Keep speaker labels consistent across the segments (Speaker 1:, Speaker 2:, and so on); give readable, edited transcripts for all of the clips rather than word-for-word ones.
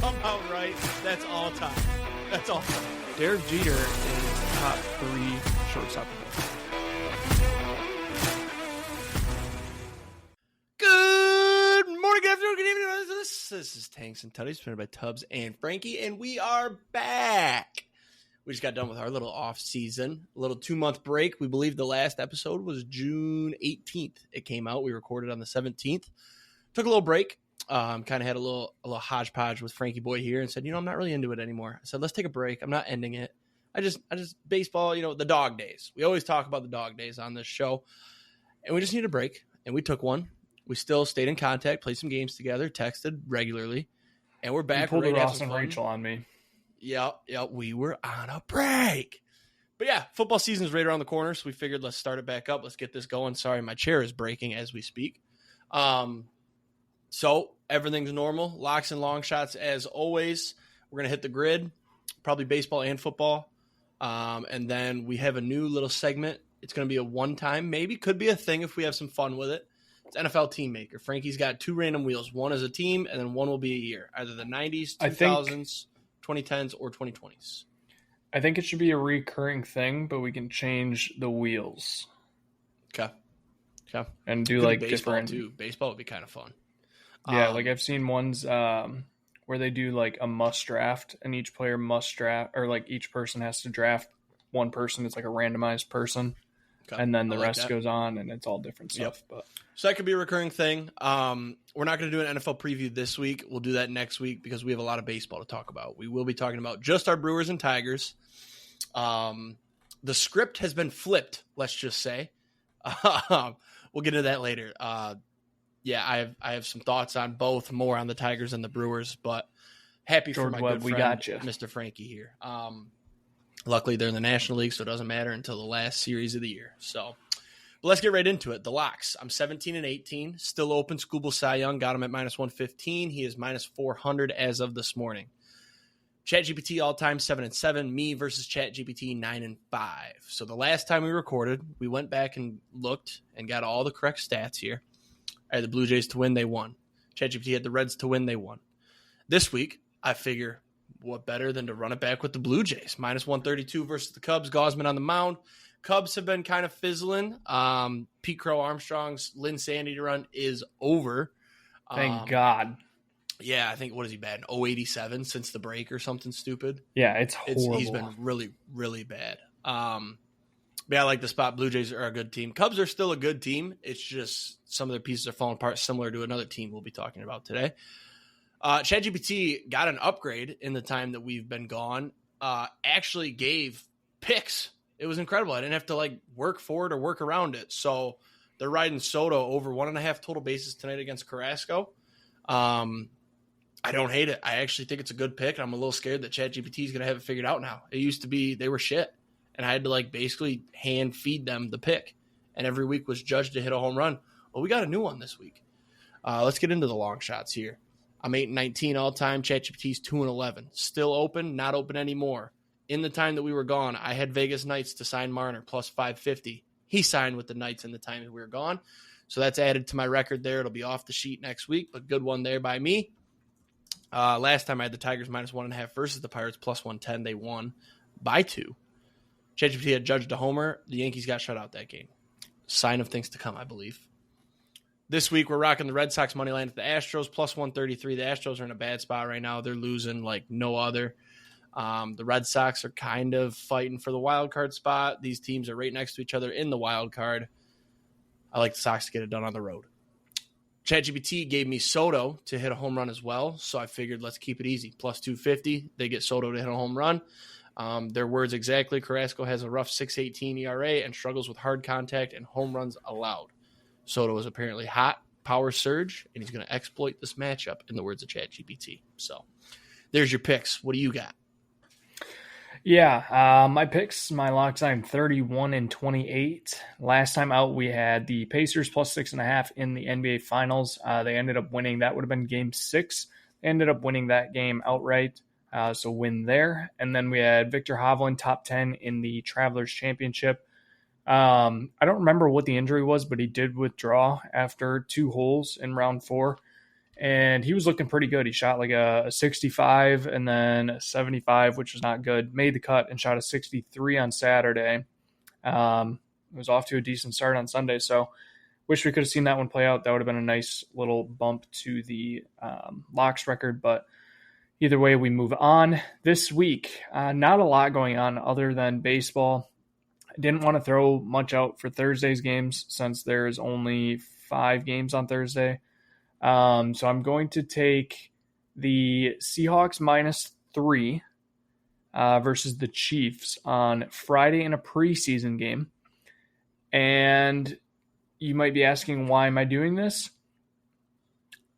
Speaker 1: somehow right. That's all time. That's all time.
Speaker 2: Derek Jeter is top 3 shortstop.
Speaker 1: Good morning, good afternoon, good evening. This is Tanks and Tutties, presented by Tubbs and Frankie, and we are back. We just got done with our little off season, a little 2-month break. We believe the last episode was June 18th. It came out. We recorded on the 17th. Took a little break. Kind of had a little hodgepodge with Frankie Boy here and said, I'm not really into it anymore. I said, let's take a break. I'm not ending it. I just baseball, the dog days. We always talk about the dog days on this show, and we just need a break. And we took one. We still stayed in contact, played some games together, texted regularly, and we're back.
Speaker 2: You pulled a Ross and Rachel on me.
Speaker 1: Yeah, we were on a break. But yeah, football season is right around the corner, so we figured let's start it back up. Let's get this going. Sorry, my chair is breaking as we speak. So everything's normal. Locks and Longshots as always. We're going to hit the grid, probably baseball and football. And then we have a new little segment. It's going to be a one-time, maybe could be a thing if we have some fun with it. It's NFL Team Maker. Frankie's got 2 random wheels. One is a team, and then one will be a year. Either the 90s, 2000s, 2010s, or 2020s.
Speaker 2: I think it should be a recurring thing, but we can change the wheels.
Speaker 1: Okay.
Speaker 2: And do
Speaker 1: could
Speaker 2: like
Speaker 1: baseball
Speaker 2: different.
Speaker 1: Too. Baseball would be kind of fun.
Speaker 2: Yeah, like I've seen ones where they do like a must draft, and each player must draft, or like each person has to draft one person. It's like a randomized person. Okay. And then the rest goes on, and it's all different stuff. Yep. But
Speaker 1: so that could be a recurring thing. We're not going to do an NFL preview this week. We'll do that next week because we have a lot of baseball to talk about. We will be talking about just our Brewers and Tigers. The script has been flipped, let's just say. We'll get into that later. I have some thoughts on both, more on the Tigers and the Brewers, but happy for my good friend, Mr. Frankie here. Luckily, they're in the National League, so it doesn't matter until the last series of the year. So, but let's get right into it. The locks. I'm 17-18, still open. Scooble Cy Young got him at -115. He is -400 as of this morning. ChatGPT all-time 7-7. Me versus ChatGPT 9-5. So the last time we recorded, we went back and looked and got all the correct stats here. I had the Blue Jays to win, they won. ChatGPT had the Reds to win, they won. This week, I figure, what better than to run it back with the Blue Jays? -132 versus the Cubs. Gosman on the mound. Cubs have been kind of fizzling. Pete Crow Armstrong's Lynn Sandy run is over.
Speaker 2: Thank God.
Speaker 1: Yeah, I think, what is he batting? 087 since the break or something stupid?
Speaker 2: Yeah, it's horrible.
Speaker 1: He's been really, really bad. But I like the spot. Blue Jays are a good team. Cubs are still a good team. It's just some of their pieces are falling apart, similar to another team we'll be talking about today. ChatGPT got an upgrade in the time that we've been gone. Actually gave picks. It was incredible. I didn't have to work for it or work around it. So they're riding Soto over 1.5 total bases tonight against Carrasco. I don't hate it. I actually think it's a good pick. I'm a little scared that ChatGPT is going to have it figured out now. It used to be they were shit, and I had to basically hand feed them the pick, and every week was judged to hit a home run. Well, we got a new one this week. Let's get into the long shots here. I'm 8-19 all time. ChatGPT's 2-11. Still open, not open anymore. In the time that we were gone, I had Vegas Knights to sign Marner plus 550. He signed with the Knights in the time that we were gone. So that's added to my record there. It'll be off the sheet next week, but good one there by me. Last time I had the Tigers -1.5 versus the Pirates plus 110. They won by 2. ChatGPT had judged a homer. The Yankees got shut out that game. Sign of things to come, I believe. This week, we're rocking the Red Sox money line to the Astros plus 133. The Astros are in a bad spot right now. They're losing like no other. The Red Sox are kind of fighting for the wild card spot. These teams are right next to each other in the wild card. I like the Sox to get it done on the road. ChatGPT gave me Soto to hit a home run as well, so I figured let's keep it easy. Plus 250, they get Soto to hit a home run. Their words exactly, Carrasco has a rough 6.18 ERA and struggles with hard contact and home runs allowed. Soto is apparently hot, power surge, and he's going to exploit this matchup, in the words of ChatGPT. So there's your picks. What do you got?
Speaker 2: Yeah, my picks, my locks, I'm 31-28. Last time out, we had the Pacers plus 6.5 in the NBA Finals. They ended up winning. That would have been Game 6. They ended up winning that game outright, so win there. And then we had Victor Hovland, top 10 in the Travelers Championship. I don't remember what the injury was, but he did withdraw after 2 holes in round 4. and he was looking pretty good. He shot like a 65 and then a 75, which was not good. Made the cut and shot a 63 on Saturday. It was off to a decent start on Sunday, so wish we could have seen that one play out. That would have been a nice little bump to the locks record, but either way, we move on. This week, not a lot going on other than baseball. I didn't want to throw much out for Thursday's games since there's only 5 games on Thursday. So I'm going to take the Seahawks -3 versus the Chiefs on Friday in a preseason game. And you might be asking, why am I doing this?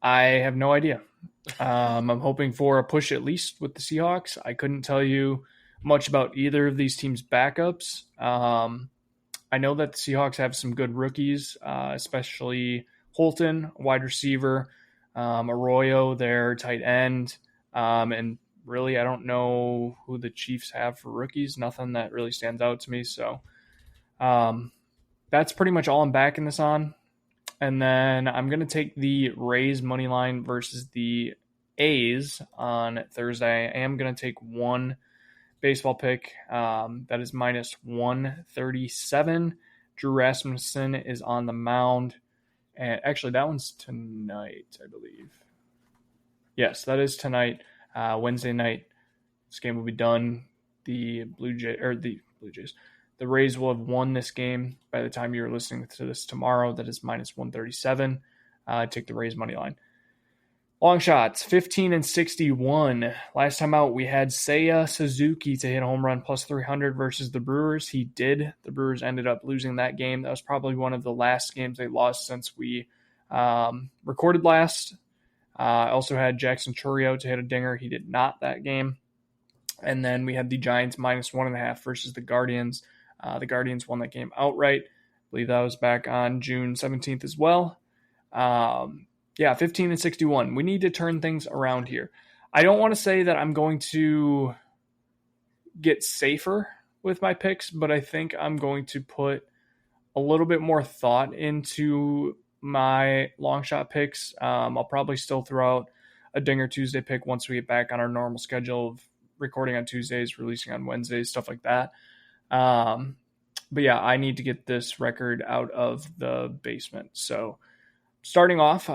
Speaker 2: I have no idea. I'm hoping for a push at least with the Seahawks. I couldn't tell you much about either of these teams' backups. I know that the Seahawks have some good rookies, especially Holton, wide receiver, Arroyo, their tight end, and really I don't know who the Chiefs have for rookies. Nothing that really stands out to me. So that's pretty much all I'm backing this on. And then I'm going to take the Rays money line versus the A's on Thursday. I am going to take one baseball pick. That is -137. Drew Rasmussen is on the mound. And actually, that one's tonight, I believe. Yes, that is tonight, Wednesday night. This game will be done. The Rays will have won this game by the time you're listening to this tomorrow. That is -137. Take the Rays money line. Long shots, 15 and 61. Last time out, we had Seiya Suzuki to hit a home run +300 versus the Brewers. He did. The Brewers ended up losing that game. That was probably one of the last games they lost since we recorded last. I also had Jackson Chourio to hit a dinger. He did not that game. And then we had the Giants -1.5 versus the Guardians. The Guardians won that game outright. I believe that was back on June 17th as well. 15 and 61. We need to turn things around here. I don't want to say that I'm going to get safer with my picks, but I think I'm going to put a little bit more thought into my long shot picks. I'll probably still throw out a Dinger Tuesday pick once we get back on our normal schedule of recording on Tuesdays, releasing on Wednesdays, stuff like that. But yeah, I need to get this record out of the basement. So starting off,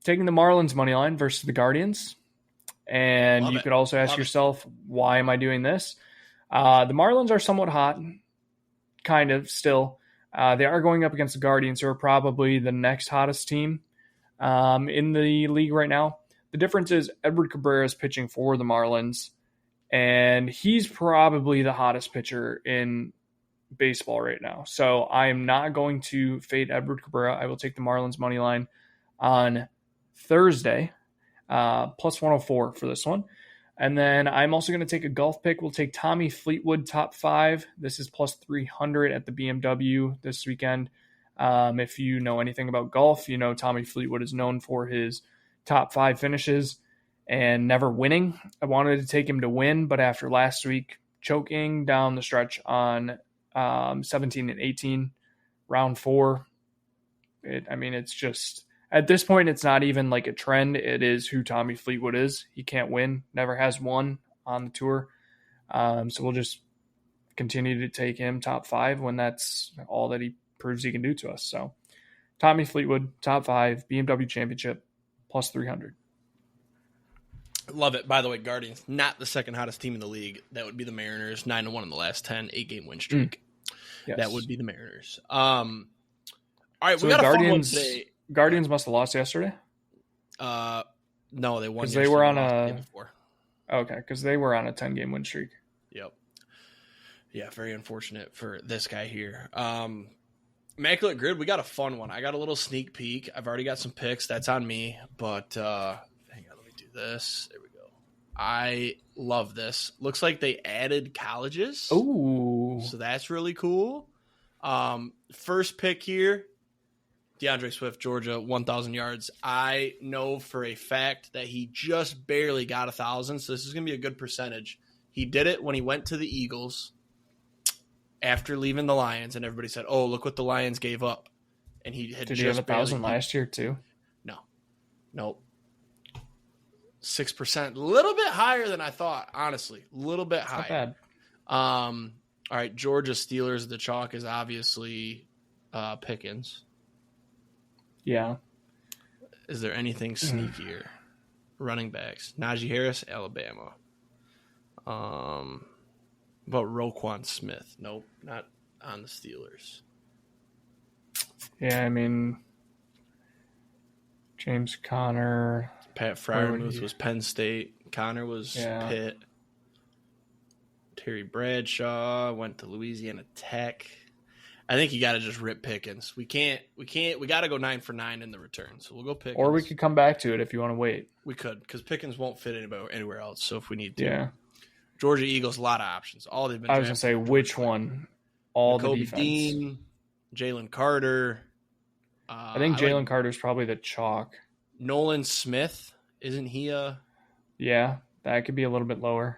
Speaker 2: taking the Marlins money line versus the Guardians. And you could also ask yourself, why am I doing this? The Marlins are somewhat hot, kind of still. They are going up against the Guardians, who are probably the next hottest team in the league right now. The difference is Edward Cabrera is pitching for the Marlins, and he's probably the hottest pitcher in baseball right now. So I am not going to fade Edward Cabrera. I will take the Marlins money line on Thursday, +104 for this one. And then I'm also going to take a golf pick. We'll take Tommy Fleetwood top 5. This is +300 at the BMW this weekend. If you know anything about golf, you know Tommy Fleetwood is known for his top 5 finishes and never winning. I wanted to take him to win, but after last week, choking down the stretch on 17 and 18, round 4. It's just, at this point, it's not even like a trend. It is who Tommy Fleetwood is. He can't win, never has won on the tour. So we'll just continue to take him top 5 when that's all that he proves he can do to us. So Tommy Fleetwood, top 5, BMW Championship, +300.
Speaker 1: Love it. By the way, Guardians, not the second hottest team in the league. That would be the Mariners, 9-1 in the last 10, 8-game win streak.
Speaker 2: Yes.
Speaker 1: That would be the Mariners. All right,
Speaker 2: so
Speaker 1: we got
Speaker 2: Guardians,
Speaker 1: a fun one today.
Speaker 2: Guardians must have lost yesterday?
Speaker 1: No, they won
Speaker 2: because they were on because they were on a 10-game win streak.
Speaker 1: Yep. Yeah, very unfortunate for this guy here. Immaculate Grid, we got a fun one. I got a little sneak peek. I've already got some picks. That's on me. But hang on, let me do this. There we go. I love this. Looks like they added colleges.
Speaker 2: Ooh.
Speaker 1: So that's really cool. First pick here, DeAndre Swift, Georgia, 1,000 yards. I know for a fact that he just barely got 1,000, so this is going to be a good percentage. He did it when he went to the Eagles after leaving the Lions, and everybody said, "Oh, look what the Lions gave up." And he had
Speaker 2: Did he have 1,000 last year too?
Speaker 1: No. 6%. A little bit higher than I thought, honestly. A little bit higher.
Speaker 2: Not bad.
Speaker 1: All right, Georgia Steelers. The chalk is obviously Pickens.
Speaker 2: Yeah.
Speaker 1: Is there anything sneakier? Running backs. Najee Harris, Alabama. About Roquan Smith. Nope, not on the Steelers.
Speaker 2: Yeah, I mean, James Conner.
Speaker 1: Pat Freiermuth was Penn State. Connor was Pitt. Terry Bradshaw went to Louisiana Tech. I think you got to just rip Pickens. We got to go 9 for 9 in the return. So we'll go Pickens.
Speaker 2: Or we could come back to it if you want to wait.
Speaker 1: We could, because Pickens won't fit anywhere else. So if we need to.
Speaker 2: Yeah.
Speaker 1: Georgia Eagles, a lot of options. All they've been.
Speaker 2: I was going to say, which one? All
Speaker 1: Kobe
Speaker 2: the defense.
Speaker 1: Dean, Jalen Carter.
Speaker 2: I think Jalen Carter's probably the chalk.
Speaker 1: Nolan Smith, isn't he a...
Speaker 2: Yeah, that could be a little bit lower.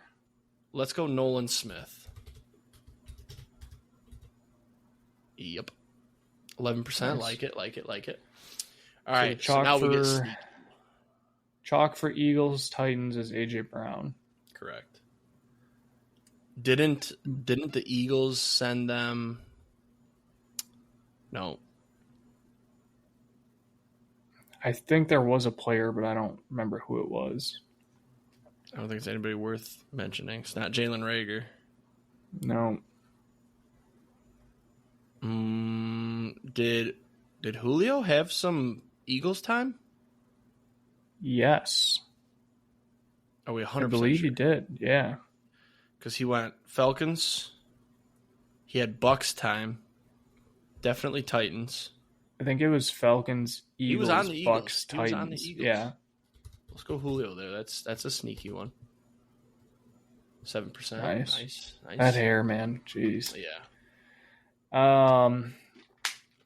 Speaker 1: Let's go Nolan Smith. Yep. 11%. Nice. Like it. All right, so now we get sneaky.
Speaker 2: Chalk for Eagles, Titans is A.J. Brown.
Speaker 1: Correct. Didn't the Eagles send them... No.
Speaker 2: I think there was a player, but I don't remember who it was.
Speaker 1: I don't think it's anybody worth mentioning. It's not Jalen Reagor.
Speaker 2: No.
Speaker 1: Did Julio have some Eagles time?
Speaker 2: Yes.
Speaker 1: Are we 100%
Speaker 2: I believe
Speaker 1: sure?
Speaker 2: he did, yeah.
Speaker 1: Because he went Falcons. He had Bucks time. Definitely Titans.
Speaker 2: I think it was Falcons, Eagles,
Speaker 1: he was on the Eagles.
Speaker 2: Bucks,
Speaker 1: he
Speaker 2: Titans.
Speaker 1: Was on the Eagles.
Speaker 2: Yeah.
Speaker 1: Let's go Julio there. That's a sneaky one. 7%. Nice.
Speaker 2: That hair, man. Jeez.
Speaker 1: Yeah.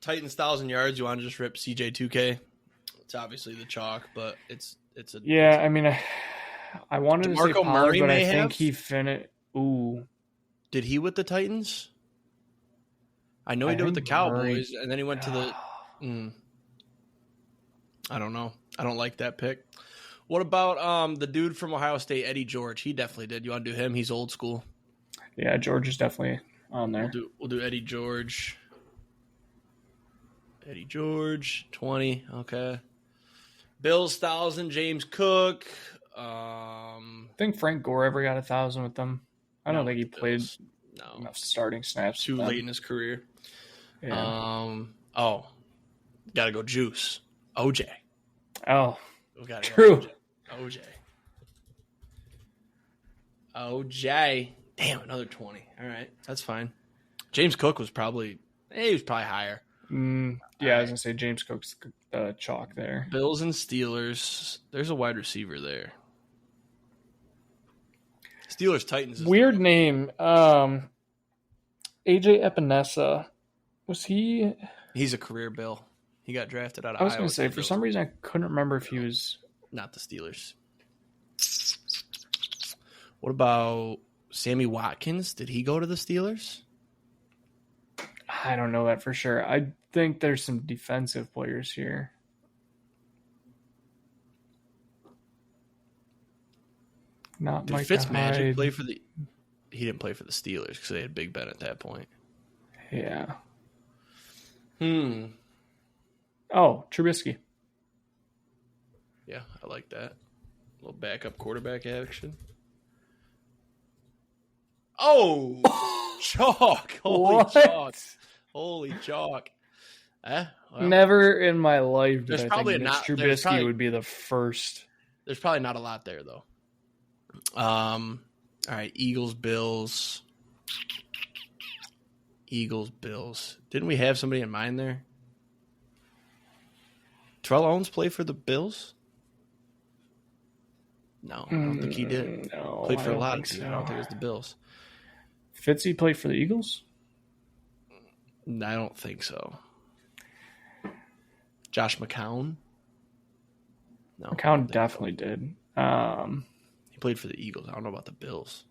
Speaker 1: Titans 1,000 yards. You want to just rip CJ2K? It's obviously the chalk, but it's a...
Speaker 2: Yeah, I mean, I wanted to say Pollard,
Speaker 1: Murray
Speaker 2: but I
Speaker 1: have?
Speaker 2: think he finished... Ooh.
Speaker 1: Did he with the Titans? I know he did with the Cowboys, and then he went to the... I don't know. I don't like that pick. What about the dude from Ohio State, Eddie George? He definitely did. You want to do him? He's old school.
Speaker 2: Yeah, George is definitely on there.
Speaker 1: We'll do Eddie George. Eddie George, 20. Okay. Bills 1,000. James Cook.
Speaker 2: I think Frank Gore ever got 1,000 with them. I don't think he played enough starting snaps.
Speaker 1: Too late in his career.
Speaker 2: Yeah.
Speaker 1: Got to go Juice. OJ.
Speaker 2: Oh,
Speaker 1: true. OJ. Damn, another 20. All right, that's fine. James Cook was probably higher.
Speaker 2: Yeah, I was gonna say James Cook's chalk there.
Speaker 1: Bills and Steelers. There's a wide receiver there. Steelers Titans.
Speaker 2: Weird name. AJ Epinesa. Was he?
Speaker 1: He's a career Bill. He got drafted out of Iowa.
Speaker 2: I was going to say, for some reason, I couldn't remember if he was...
Speaker 1: Not the Steelers. What about Sammy Watkins? Did he go to the Steelers?
Speaker 2: I don't know that for sure. I think there's some defensive players here. Not Mike
Speaker 1: Fitzmagic play for the... He didn't play for the Steelers because they had Big Ben at that point.
Speaker 2: Yeah.
Speaker 1: Oh,
Speaker 2: Trubisky.
Speaker 1: Yeah, I like that. A little backup quarterback action. Oh, chalk. Holy chalk. Well,
Speaker 2: never in my life did I
Speaker 1: probably
Speaker 2: think Mitch Trubisky would be the first.
Speaker 1: There's probably not a lot there, though. All right, Eagles, Bills. Didn't we have somebody in mind there? Terrell Owens play for the Bills? No, I don't think he did.
Speaker 2: No,
Speaker 1: played for a lot of teams. I don't think it was the Bills.
Speaker 2: Fitzy played for the Eagles?
Speaker 1: I don't think so. Josh McCown? No.
Speaker 2: McCown definitely did.
Speaker 1: He played for the Eagles. I don't know about the Bills.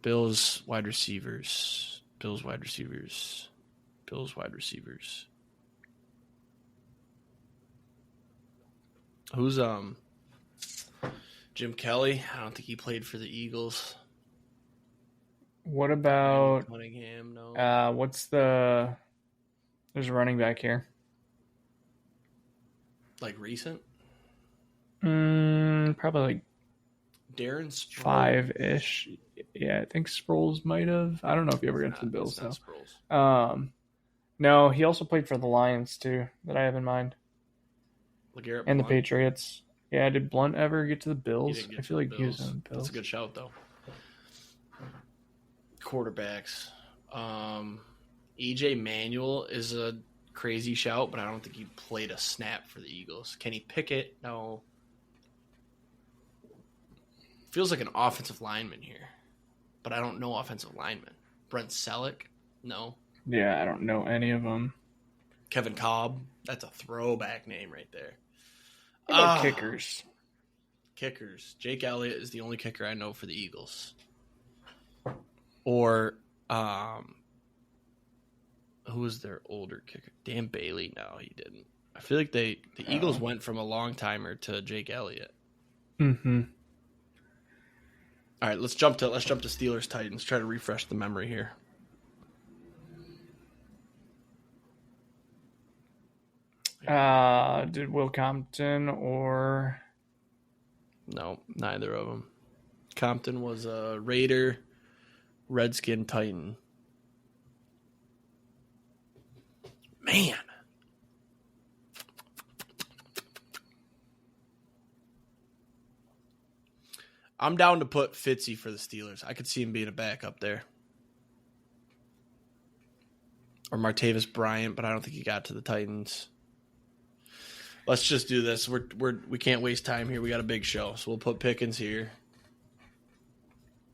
Speaker 1: Bills wide receivers. Who's Jim Kelly. I don't think he played for the Eagles.
Speaker 2: What about
Speaker 1: Cunningham? No.
Speaker 2: There's a running back here.
Speaker 1: Like recent?
Speaker 2: Probably like
Speaker 1: Darren Sproles.
Speaker 2: 5-ish. Yeah, I think Sproles might have. I don't know if he ever got to the Bills though.
Speaker 1: Sproles.
Speaker 2: No, he also played for the Lions too. That I have in mind.
Speaker 1: LeGarrette
Speaker 2: and
Speaker 1: Blount.
Speaker 2: the Patriots. Yeah, did Blunt ever get to the Bills? I feel like he was on the Bills.
Speaker 1: That's a good shout though. Quarterbacks. EJ Manuel is a crazy shout, but I don't think he played a snap for the Eagles. Kenny Pickett? No. Feels like an offensive lineman here, but I don't know offensive linemen. Brent Selleck? No.
Speaker 2: Yeah, I don't know any of them.
Speaker 1: Kevin Kolb? That's a throwback name right there.
Speaker 2: What about kickers?
Speaker 1: Kickers. Jake Elliott is the only kicker I know for the Eagles. Or, who was their older kicker? Dan Bailey? No, he didn't. I feel like the Eagles went from a long-timer to Jake Elliott.
Speaker 2: Mm-hmm.
Speaker 1: All right, let's jump to Steelers Titans. Try to refresh the memory here.
Speaker 2: Did Will Compton or
Speaker 1: no, neither of them. Compton was a Raider, Redskin, Titan. Man. I'm down to put Fitzy for the Steelers. I could see him being a backup there. Or Martavis Bryant, but I don't think he got to the Titans. Let's just do this. We can't waste time here. We got a big show. So we'll put Pickens here.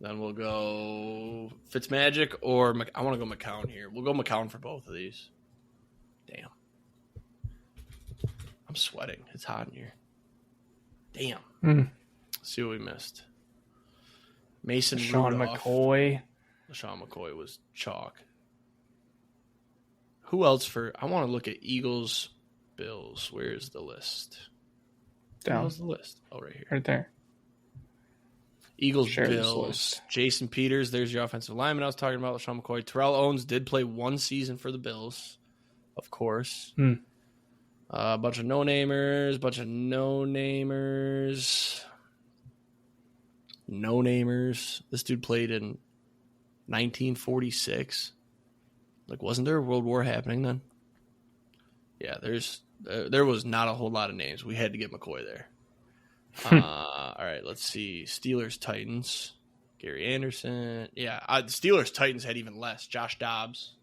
Speaker 1: Then we'll go Fitzmagic or I want to go McCown here. We'll go McCown for both of these. Damn. I'm sweating. It's hot in here. Damn. Let's see what we missed. Mason
Speaker 2: Sean
Speaker 1: Rudolph.
Speaker 2: McCoy.
Speaker 1: LaShawn McCoy was chalk. Who else I want to look at Eagles, Bills. Where's the list?
Speaker 2: Down.
Speaker 1: Where's the list? Oh, right here.
Speaker 2: Right there.
Speaker 1: Eagles,
Speaker 2: Share
Speaker 1: Bills. Jason Peters, there's your offensive lineman I was talking about, LaShawn McCoy. Terrell Owens did play one season for the Bills, of course. A bunch of no-namers. This dude played in 1946. Like, wasn't there a World War happening then? Yeah, there was not a whole lot of names. We had to get McCoy there. All right, let's see. Steelers, Titans. Gary Anderson. Yeah, Steelers, Titans had even less. Josh Dobbs.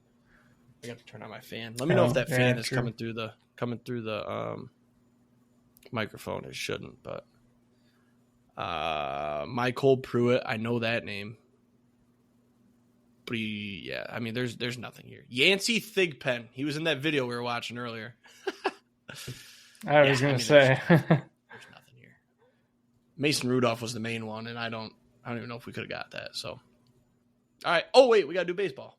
Speaker 1: I got to turn on my fan. Let me know if that fan is coming through the microphone. It shouldn't, but Michael Pruitt. I know that name. But there's nothing here. Yancey Thigpen. He was in that video we were watching earlier.
Speaker 2: I was going to say.
Speaker 1: There's nothing here. Mason Rudolph was the main one, and I don't even know if we could have got that. So, all right. Oh wait, we got to do baseball.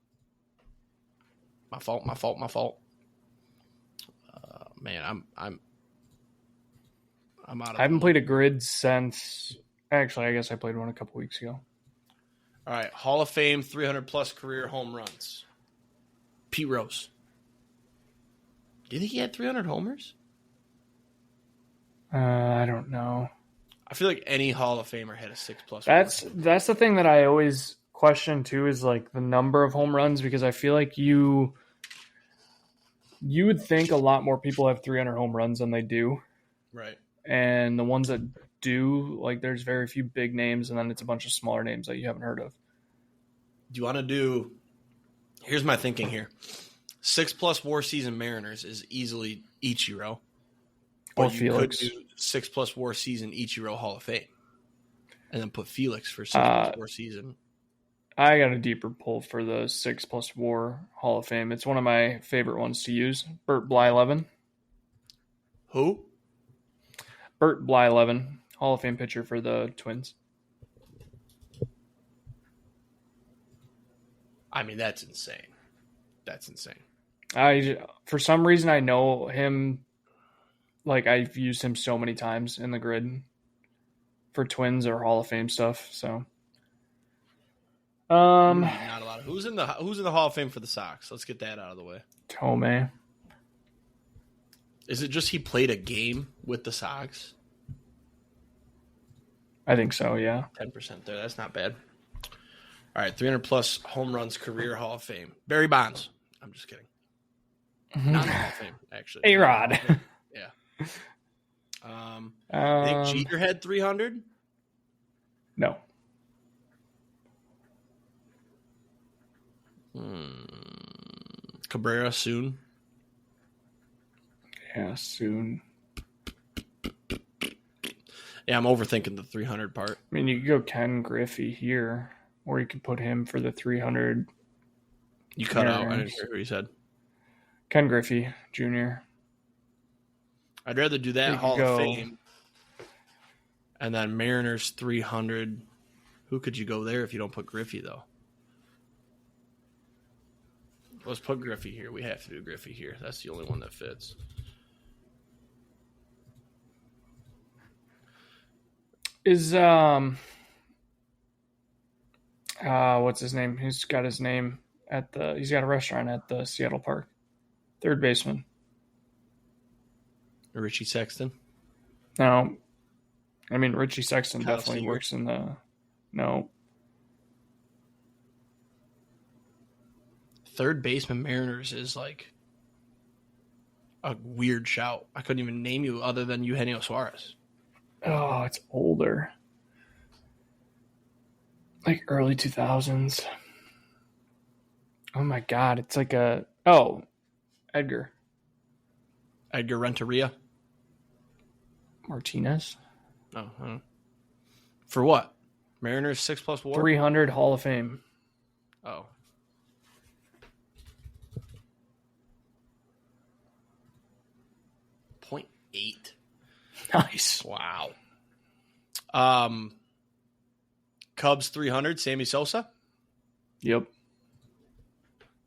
Speaker 1: My fault. Man, I'm out of.
Speaker 2: I haven't played a grid since. Actually, I guess I played one a couple weeks ago.
Speaker 1: All right, Hall of Fame, 300-plus career home runs. Pete Rose. Do you think he had 300 homers?
Speaker 2: I don't know.
Speaker 1: I feel like any Hall of Famer had a 6+.
Speaker 2: That's the thing that I always question too, is like the number of home runs, because I feel like you would think a lot more people have 300 home runs than they do.
Speaker 1: Right.
Speaker 2: And the ones that do, like, there's very few big names, and then it's a bunch of smaller names that you haven't heard of.
Speaker 1: Do you want to do – here's my thinking here. 6+ WAR season Mariners is easily Ichiro.
Speaker 2: Or
Speaker 1: but
Speaker 2: Felix.
Speaker 1: You could do 6+ WAR season Ichiro Hall of Fame. And then put Felix for 6+ WAR season.
Speaker 2: I got a deeper pull for the 6+ WAR Hall of Fame. It's one of my favorite ones to use. Bert Blyleven.
Speaker 1: Who?
Speaker 2: Bert Blyleven, Hall of Fame pitcher for the Twins.
Speaker 1: I mean, that's insane.
Speaker 2: For some reason, I know him. Like, I've used him so many times in the grid. for Twins or Hall of Fame stuff. So,
Speaker 1: not a lot of who's in the Hall of Fame for the Sox. Let's get that out of the way.
Speaker 2: Tomei.
Speaker 1: Is it just he played a game with the Sox?
Speaker 2: I think so. Yeah,
Speaker 1: 10% there. That's not bad. All right, 300 plus home runs career Hall of Fame. Barry Bonds. I'm just kidding. Not Hall of Fame, actually.
Speaker 2: A-Rod.
Speaker 1: Yeah. I think Jeter had 300.
Speaker 2: No.
Speaker 1: Cabrera soon.
Speaker 2: Yeah, soon.
Speaker 1: Yeah, I'm overthinking the 300 part.
Speaker 2: I mean, you could go Ken Griffey here, or you could put him for the 300.
Speaker 1: You cut out. I didn't hear what you said.
Speaker 2: Ken Griffey Jr.
Speaker 1: I'd rather do that Hall of Fame. And then Mariners 300. Who could you go there if you don't put Griffey, though? Let's put Griffey here. We have to do Griffey here. That's the only one that fits.
Speaker 2: Is what's his name? He's got his name he's got a restaurant at the Seattle Park. Third baseman.
Speaker 1: Richie Sexton?
Speaker 2: No. I mean, Richie Sexton
Speaker 1: Kyle
Speaker 2: definitely
Speaker 1: Seager.
Speaker 2: works in the... No.
Speaker 1: Third baseman Mariners is like a weird shout. I couldn't even name you other than Eugenio Suarez.
Speaker 2: Oh, it's older. Like early 2000s. Oh my God. It's like Edgar
Speaker 1: Renteria?
Speaker 2: Martinez.
Speaker 1: Oh, I don't know. For what? Mariners 6+ WAR?
Speaker 2: 300 Hall of Fame.
Speaker 1: Oh. .8.
Speaker 2: Nice.
Speaker 1: Wow. Cubs 300, Sammy Sosa?
Speaker 2: Yep.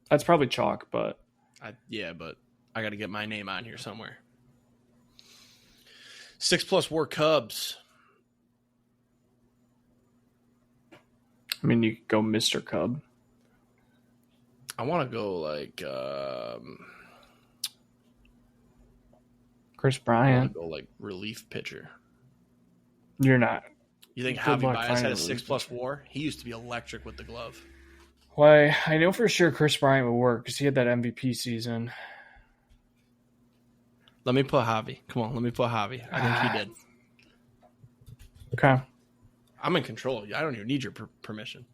Speaker 2: That's probably chalk, but...
Speaker 1: But I got to get my name on here somewhere. 6+ WAR Cubs.
Speaker 2: I mean, you could go Mr. Cub.
Speaker 1: I want to go like
Speaker 2: Chris
Speaker 1: I want
Speaker 2: Bryant.
Speaker 1: to go like relief pitcher.
Speaker 2: You're not.
Speaker 1: You think
Speaker 2: Good
Speaker 1: Javi
Speaker 2: luck
Speaker 1: Baez had a
Speaker 2: finding a
Speaker 1: 6+ WAR? He used to be electric with the glove.
Speaker 2: Why, I know for sure Chris Bryant would work because he had that MVP season.
Speaker 1: Let me put Javi. Come on, let me put Javi. I think he did.
Speaker 2: Okay.
Speaker 1: I'm in control. I don't even need your permission.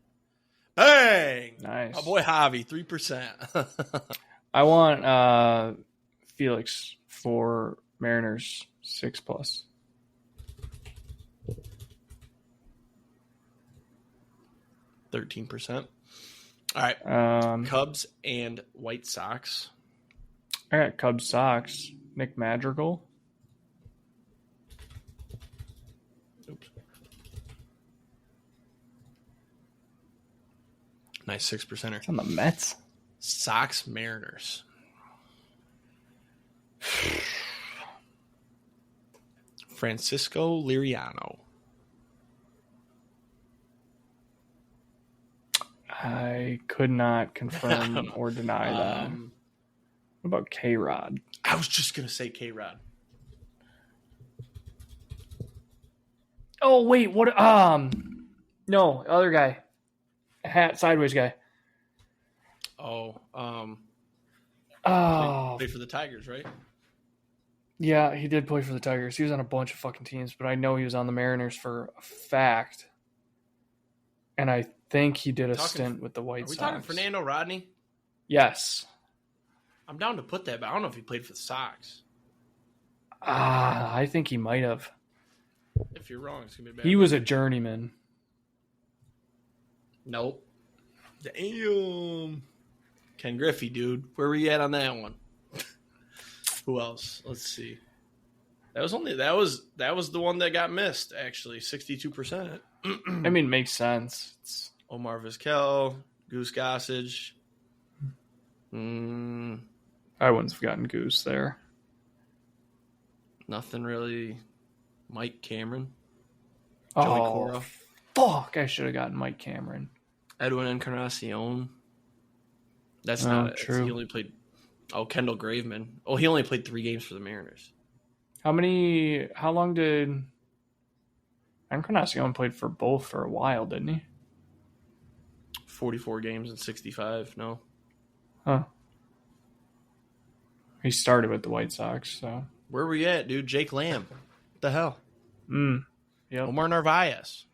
Speaker 1: Bang!
Speaker 2: Nice.
Speaker 1: My boy Javi, 3%.
Speaker 2: I want Felix for Mariners 6+.
Speaker 1: $13%. All right.
Speaker 2: Um,
Speaker 1: Cubs and White Sox.
Speaker 2: I got Cubs Sox. Nick Madrigal.
Speaker 1: Oops. Nice 6%er.
Speaker 2: It's on the Mets.
Speaker 1: Sox Mariners. Francisco Liriano.
Speaker 2: I could not confirm or deny that. What about K-Rod?
Speaker 1: I was just going to say K-Rod.
Speaker 2: Oh, wait. What? No, other guy. Hat, sideways guy.
Speaker 1: Oh,
Speaker 2: Oh,
Speaker 1: played for the Tigers, right?
Speaker 2: yeah, he did play for the Tigers. He was on a bunch of fucking teams, but I know he was on the Mariners for a fact. And I think he did a stint with the White
Speaker 1: Are we
Speaker 2: Sox.
Speaker 1: talking Fernando Rodney?
Speaker 2: Yes.
Speaker 1: I'm down to put that, but I don't know if he played for the Sox.
Speaker 2: I think he might have.
Speaker 1: If you're wrong, it's going to be bad.
Speaker 2: He was a journeyman.
Speaker 1: Nope. Damn. Ken Griffey, dude. Where were you at on that one? Who else? Let's see. That was the one that got missed, actually. 62%.
Speaker 2: I mean, it makes sense. It's...
Speaker 1: Omar Vizquel, Goose Gossage.
Speaker 2: I wouldn't have gotten Goose there.
Speaker 1: Nothing really. Mike Cameron. Joey
Speaker 2: Oh,
Speaker 1: Cora.
Speaker 2: fuck. I should have gotten Mike Cameron.
Speaker 1: Edwin Encarnacion. That's
Speaker 2: Oh,
Speaker 1: not it.
Speaker 2: true.
Speaker 1: He only played. Oh, Kendall Graveman. Oh, he only played 3 games for the Mariners.
Speaker 2: How long did Encarnacion played for both for a while, didn't he?
Speaker 1: 44 games and 65. No.
Speaker 2: Huh. He started with the White Sox, so.
Speaker 1: Where were we at, dude? Jake Lamb. What the hell?
Speaker 2: Yep.
Speaker 1: Omar Narvaez.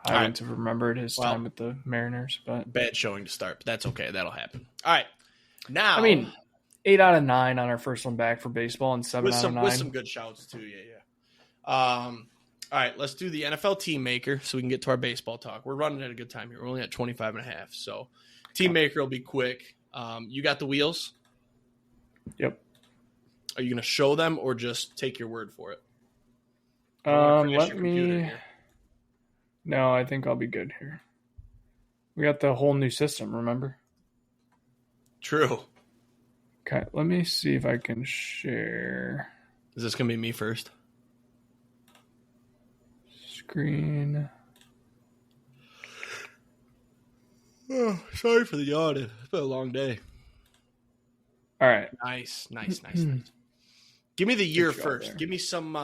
Speaker 2: I
Speaker 1: All
Speaker 2: wouldn't have remembered his time with the Mariners, but
Speaker 1: bad showing to start, but that's okay. That'll happen. All right. Now,
Speaker 2: I mean, 8 out of 9 on our first one back for baseball, and 7 out of 9
Speaker 1: with some good shouts too. Yeah. All right, let's do the NFL team maker so we can get to our baseball talk. We're running at a good time here. We're only at 25 and a half, so team maker will be quick. You got the wheels?
Speaker 2: Yep.
Speaker 1: Are you going to show them or just take your word for it?
Speaker 2: Let me. No, I think I'll be good here. We got the whole new system, remember?
Speaker 1: True.
Speaker 2: Okay, let me see if I can share.
Speaker 1: Is this going to be me first?
Speaker 2: Screen.
Speaker 1: Oh, sorry for the yawn. It's been a long day.
Speaker 2: All right.
Speaker 1: Nice. Give me the year first. Give me some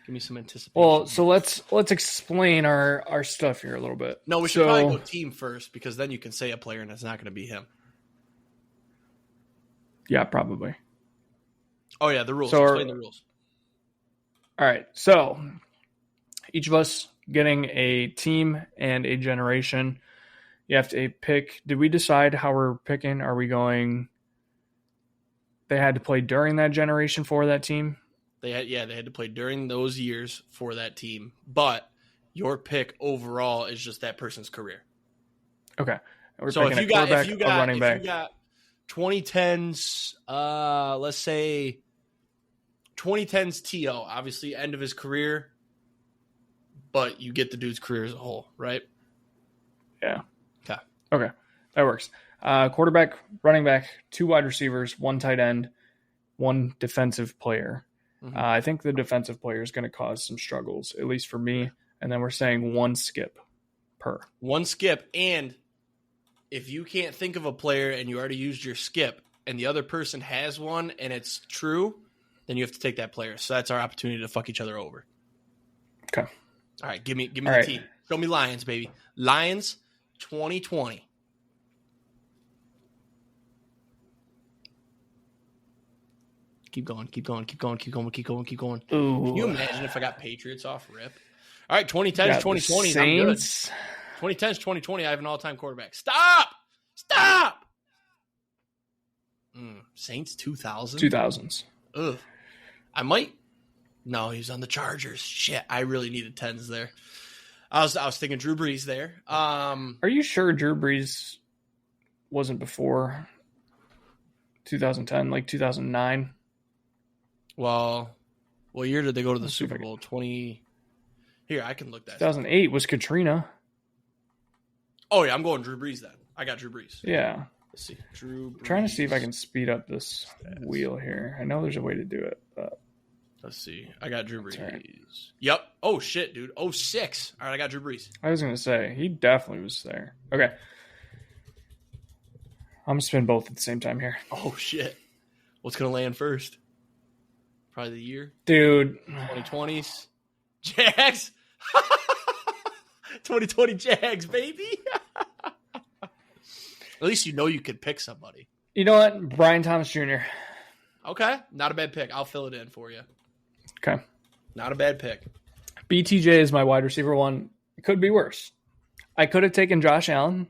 Speaker 1: anticipation.
Speaker 2: Well, so let's explain our stuff here a little bit.
Speaker 1: No, we should probably go team first because then you can say a player and it's not going to be him.
Speaker 2: Yeah, probably.
Speaker 1: Oh yeah, the rules.
Speaker 2: So
Speaker 1: Explain the rules.
Speaker 2: All right. So each of us getting a team and a generation. You have to pick. Did we decide how we're picking? Are we going? They had to play during that generation for that team.
Speaker 1: They had to play during those years for that team, but your pick overall is just that person's career.
Speaker 2: Okay.
Speaker 1: So if you got 2010s, let's say 2010s T.O., obviously end of his career, but you get the dude's career as a whole, right?
Speaker 2: Yeah.
Speaker 1: Okay.
Speaker 2: That works. Quarterback, running back, 2 wide receivers, 1 tight end, 1 defensive player. Mm-hmm. I think the defensive player is going to cause some struggles, at least for me. And then we're saying 1 skip per.
Speaker 1: 1 skip. And if you can't think of a player and you already used your skip and the other person has one and it's true, then you have to take that player. So that's our opportunity to fuck each other over.
Speaker 2: Okay.
Speaker 1: All right. Give me the team. Show me Lions, baby. Lions 2020. Keep going.
Speaker 2: Ooh.
Speaker 1: Can you imagine if I got Patriots off rip? All right, 2010 is 2020. I'm good. 2010 is 2020. I have an all-time quarterback. Stop! Saints 2000?
Speaker 2: 2000s.
Speaker 1: Ugh. I might. No, he's on the Chargers. Shit, I really needed 10s there. I was thinking Drew Brees there.
Speaker 2: Are you sure Drew Brees wasn't before 2010, like 2009?
Speaker 1: Well, what year did they go to the Super Bowl? 20. Here, I can look that.
Speaker 2: 2008 was Katrina.
Speaker 1: Oh yeah, I'm going Drew Brees then. I got Drew Brees.
Speaker 2: Yeah.
Speaker 1: Let's see. Drew Brees.
Speaker 2: I'm trying to see if I can speed up this wheel here. I know there's a way to do it, but
Speaker 1: let's see. I got Drew Brees.
Speaker 2: Right.
Speaker 1: Yep. Oh shit, dude. 06. All right, I got Drew Brees.
Speaker 2: I was gonna say he definitely was there. Okay. I'm gonna spin both at the same time here.
Speaker 1: Oh shit. What's gonna land first? Probably the year.
Speaker 2: Dude.
Speaker 1: 2020s. Jags. 2020 Jags, baby. At least you know you could pick somebody.
Speaker 2: You know what? Brian Thomas Jr.
Speaker 1: Okay. Not a bad pick. I'll fill it in for you.
Speaker 2: Okay.
Speaker 1: Not a bad pick.
Speaker 2: BTJ is my wide receiver 1. It could be worse. I could have taken Josh Allen.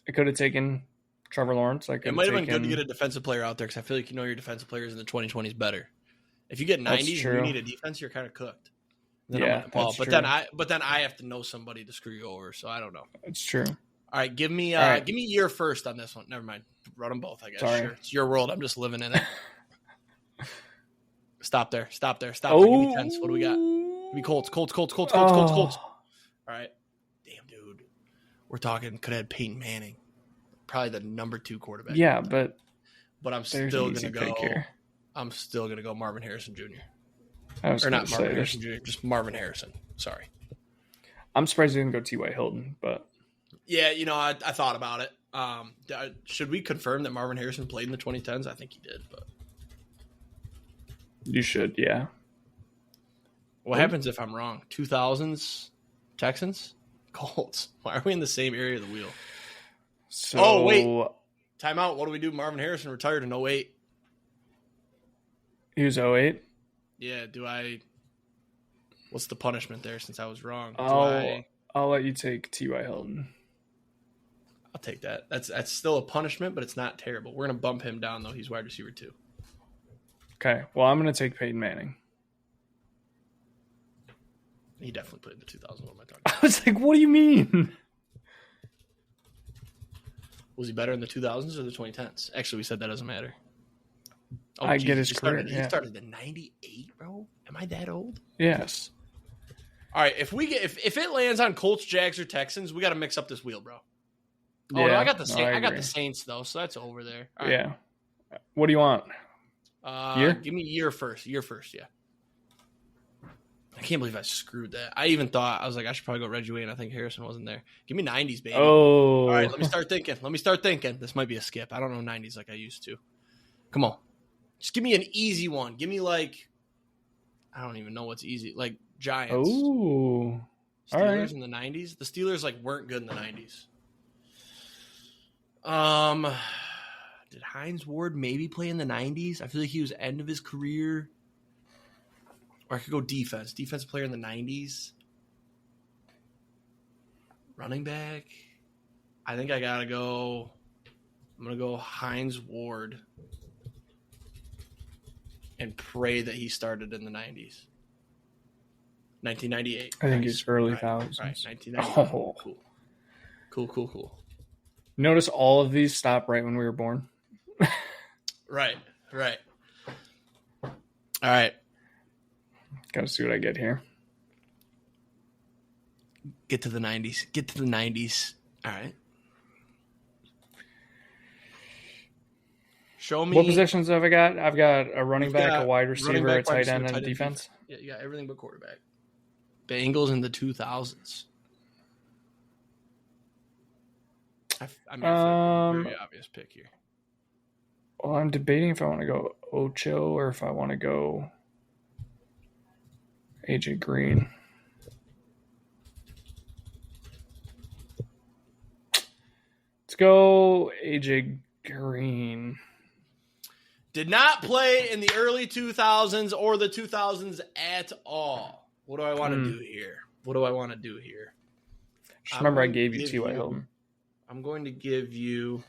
Speaker 2: I could have taken Trevor Lawrence.
Speaker 1: It might have been good to get a defensive player out there because I feel like you know your defensive players in the 2020s better. If you get 90s and you need a defense, you're kind of cooked. Then
Speaker 2: that's
Speaker 1: but
Speaker 2: true.
Speaker 1: then I have to know somebody to screw you over, so I don't know.
Speaker 2: It's true.
Speaker 1: All right, give me year first on this one. Never mind. Run them both, I guess.
Speaker 2: Sorry.
Speaker 1: Sure. It's your world. I'm just living in it. Stop there.
Speaker 2: Oh.
Speaker 1: Give me tens. What do we got? Give me Colts. All right. Damn, dude. We're talking could have had Peyton Manning. Probably the number 2 quarterback.
Speaker 2: Yeah, but
Speaker 1: I'm still going to go. I'm still going to go Marvin Harrison Jr.
Speaker 2: I was
Speaker 1: Or
Speaker 2: going
Speaker 1: not
Speaker 2: to
Speaker 1: Marvin
Speaker 2: say,
Speaker 1: Harrison Jr., just Marvin Harrison. Sorry.
Speaker 2: I'm surprised he didn't go T.Y. Hilton, but
Speaker 1: Yeah, I thought about it. Should we confirm that Marvin Harrison played in the 2010s? I think he did, but
Speaker 2: you should, yeah.
Speaker 1: what happens if I'm wrong? 2000s Texans? Colts. Why are we in the same area of the wheel?
Speaker 2: So,
Speaker 1: Oh, wait. Timeout. What do we do? Marvin Harrison retired in 08.
Speaker 2: He was 08?
Speaker 1: Yeah, what's the punishment there since I was wrong?
Speaker 2: I'll let you take T.Y. Hilton.
Speaker 1: I'll take that. That's still a punishment, but it's not terrible. We're going to bump him down, though. He's wide receiver 2.
Speaker 2: Okay, well, I'm going to take Peyton Manning.
Speaker 1: He definitely played in the 2000s. What am I talking
Speaker 2: I
Speaker 1: about?
Speaker 2: was like, what do you mean?
Speaker 1: Was he better in the 2000s or the 2010s? Actually, we said that doesn't matter. Oh,
Speaker 2: I get his career.
Speaker 1: He started in 98, bro. Am I that old?
Speaker 2: Yes.
Speaker 1: All right, if it lands on Colts, Jags, or Texans, we got to mix up this wheel, bro. Oh
Speaker 2: Yeah,
Speaker 1: no, I got the Saints. I got
Speaker 2: agree.
Speaker 1: the Saints though, so that's over there. All right.
Speaker 2: Yeah. What do you want? Year?
Speaker 1: Give me year first. Year first, yeah. I can't believe I screwed that. I even thought I was like, I should probably go Reggie Wayne. I think Harrison wasn't there. Give me 90s, baby.
Speaker 2: Oh.
Speaker 1: All right, let me start thinking. This might be a skip. I don't know 90s like I used to. Come on, just give me an easy one. Give me like, I don't even know what's easy. Like Giants.
Speaker 2: Oh.
Speaker 1: Steelers
Speaker 2: All right.
Speaker 1: in the 90s. The Steelers like weren't good in the 90s. Did Hines Ward maybe play in the 90s? I feel like he was end of his career. Or I could go defense. Defensive player in the 90s. Running back. I think I got to go. I'm going to go Hines Ward. And pray that he started in the 90s. 1998.
Speaker 2: I think it's early
Speaker 1: right,
Speaker 2: thousands.
Speaker 1: Right, 1998.
Speaker 2: Oh.
Speaker 1: Cool.
Speaker 2: Notice all of these stop right when we were born.
Speaker 1: Right. All right.
Speaker 2: Gotta see what I get here.
Speaker 1: Get to the 90s. All right. Show me.
Speaker 2: What positions have I got? I've got a running back, a wide receiver, a tight end, and a defense.
Speaker 1: Yeah, you got everything but quarterback. Bengals in the 2000s. I mean, I feel like a very obvious pick here.
Speaker 2: Well, I'm debating if I want to go Ocho or if I want to go AJ Green. Let's go AJ Green.
Speaker 1: Did not play in the early 2000s or the 2000s at all. What do I want to do here?
Speaker 2: Just remember I gave you T.Y. Hilton.
Speaker 1: I'm going to give you...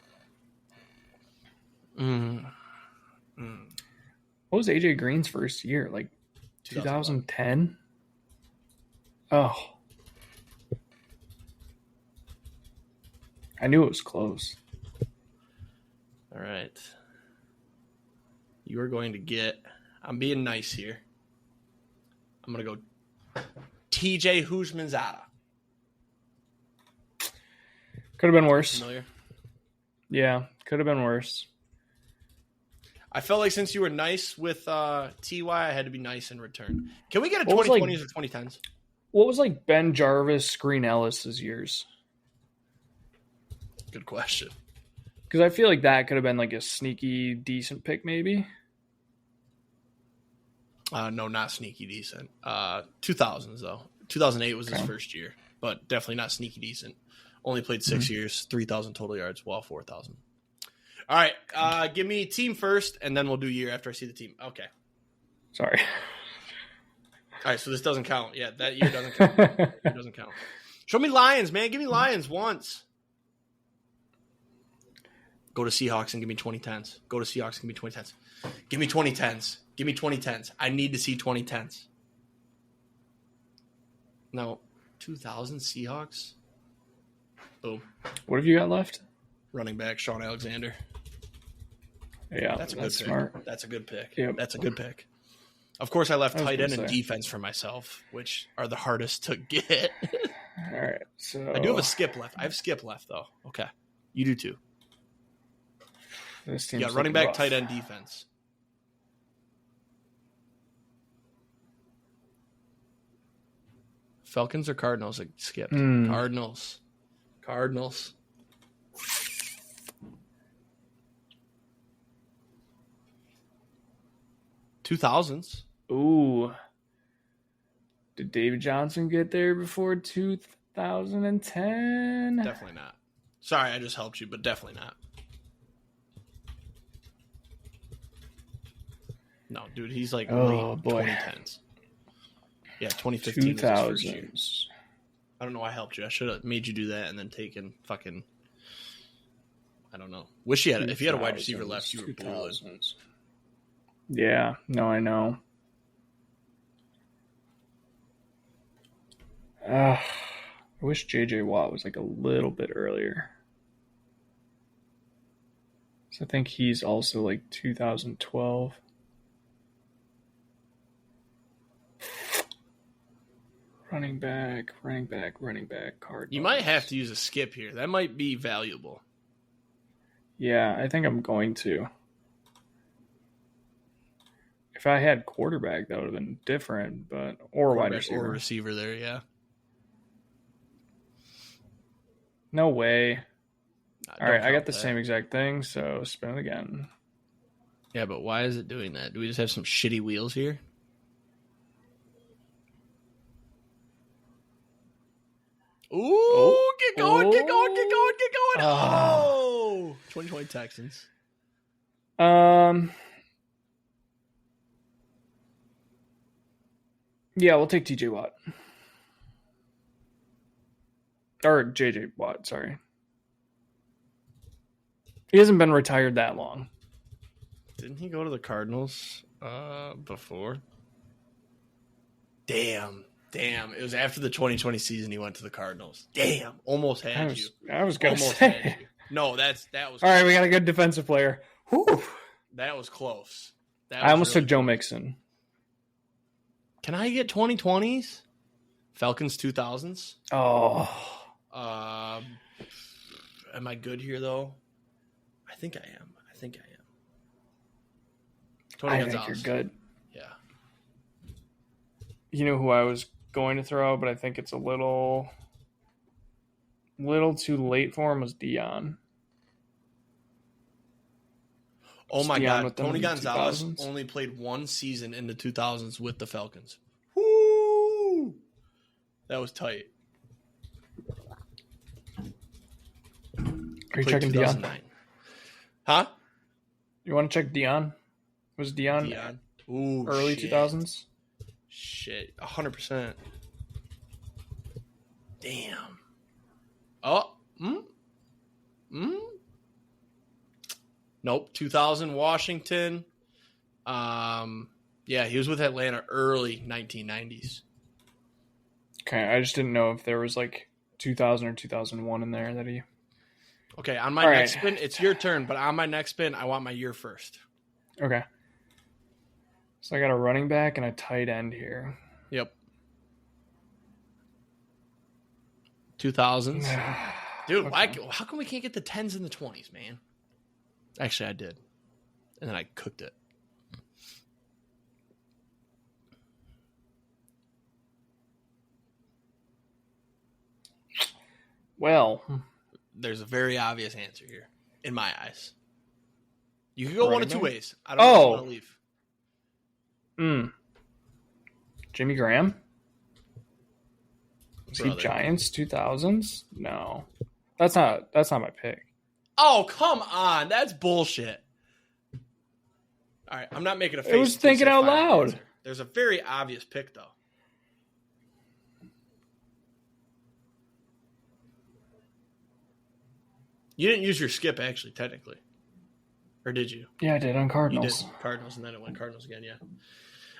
Speaker 2: What was AJ Green's first year? Like 2010? Oh. I knew it was close.
Speaker 1: All right. You are going to get... I'm being nice here. I'm going to go TJ Houshmandzadeh.
Speaker 2: Could have been worse.
Speaker 1: Familiar?
Speaker 2: Yeah, could have been worse.
Speaker 1: I felt like since you were nice with TY, I had to be nice in return. Can we get a 2020s or 2010s?
Speaker 2: What was like Ben Jarvis, Screen Ellis's years?
Speaker 1: Good question.
Speaker 2: Because I feel like that could have been like a sneaky, decent pick, maybe.
Speaker 1: No, not sneaky decent. 2000s, though. 2008 was his first year, but definitely not sneaky decent. Only played 6 years, 3,000 total yards, 4,000. All right, give me team first, and then we'll do year after I see the team. Okay.
Speaker 2: Sorry.
Speaker 1: All right, so this doesn't count. Yeah, that year doesn't count. It doesn't count. Show me Lions, man. Give me Lions once. Go to Seahawks and give me 2010s. Go to Seahawks and give me 2010s. Give me 2010s. Give me 2010s. I need to see 2010s. No, 2000 Seahawks. Boom.
Speaker 2: What have you got left?
Speaker 1: Running back Sean Alexander.
Speaker 2: Yeah,
Speaker 1: that's a good pick.
Speaker 2: Smart.
Speaker 1: That's a good pick.
Speaker 2: Yep.
Speaker 1: That's a good pick. Of course, I left tight end and defense for myself, which are the hardest to get.
Speaker 2: All right, so
Speaker 1: I do have a skip left. I have skip left though. Okay, you do too.
Speaker 2: This team's
Speaker 1: running back,
Speaker 2: rough.
Speaker 1: tight end, defense. Falcons or Cardinals? I skipped. Cardinals. 2000s.
Speaker 2: Ooh. Did David Johnson get there before 2010?
Speaker 1: Definitely not. Sorry, I just helped you, but definitely not. No, dude, he's like late 2010s. Yeah, 2015 was his first year. I don't know why I helped you. I should have made you do that and then taken fucking... I don't know. Wish you had... If you had a wide receiver left, you were blue.
Speaker 2: Yeah, no, I know. I wish J.J. Watt was like a little bit earlier. So I think he's also like 2012. Running back, Cardinals.
Speaker 1: You might have to use a skip here. That might be valuable.
Speaker 2: Yeah, I think I'm going to. If I had quarterback, that would have been different, but or wide receiver.
Speaker 1: Or receiver there, yeah.
Speaker 2: No way. All right, I got the same exact thing, so spin it again.
Speaker 1: Yeah, but why is it doing that? Do we just have some shitty wheels here? Ooh, get going. Oh, 2020 Texans.
Speaker 2: Yeah, we'll take TJ Watt. Or JJ Watt, sorry. He hasn't been retired that long.
Speaker 1: Didn't he go to the Cardinals before? Damn. It was after the 2020 season he went to the Cardinals. Damn. Almost had you.
Speaker 2: I was going to say.
Speaker 1: No, that was
Speaker 2: all right, we got a good defensive player. Whew.
Speaker 1: That was close.
Speaker 2: I almost took Joe Mixon.
Speaker 1: Can I get 2020s? Falcons 2000s?
Speaker 2: Oh.
Speaker 1: Am I good here, though? I think I am. Tony Gonzalez.
Speaker 2: Think you're good.
Speaker 1: Yeah.
Speaker 2: You know who I was going to throw, but I think it's a little too late for him was Dion.
Speaker 1: Oh my God. Tony Gonzalez only played one season in the 2000s with the Falcons. Woo! That was tight.
Speaker 2: Are you checking Dion?
Speaker 1: Huh?
Speaker 2: You want to check Dion? Was Dion?
Speaker 1: Ooh,
Speaker 2: early
Speaker 1: shit.
Speaker 2: 2000s?
Speaker 1: Shit. 100%. Damn. Oh. Nope. 2000 Washington. Yeah, he was with Atlanta early 1990s.
Speaker 2: Okay, I just didn't know if there was like 2000 or 2001 in there that he...
Speaker 1: Okay, on my next spin, it's your turn, but on my next spin, I want my year first.
Speaker 2: Okay. So I got a running back and a tight end here.
Speaker 1: Yep. 2000s. Dude, okay. How come we can't get the 10s and the 20s, man? Actually, I did. And then I cooked it.
Speaker 2: Well,
Speaker 1: there's a very obvious answer here, in my eyes. You could go one of two ways. I don't know if you want to leave.
Speaker 2: Jimmy Graham? Was he Giants 2000s? No. That's not my pick.
Speaker 1: Oh, come on. That's bullshit. All right, I'm not making a face.
Speaker 2: I was thinking out loud.
Speaker 1: Answer. There's a very obvious pick, though. You didn't use your skip, actually, technically. Or did you?
Speaker 2: Yeah, I did on Cardinals.
Speaker 1: You did Cardinals, and then it went Cardinals again, yeah.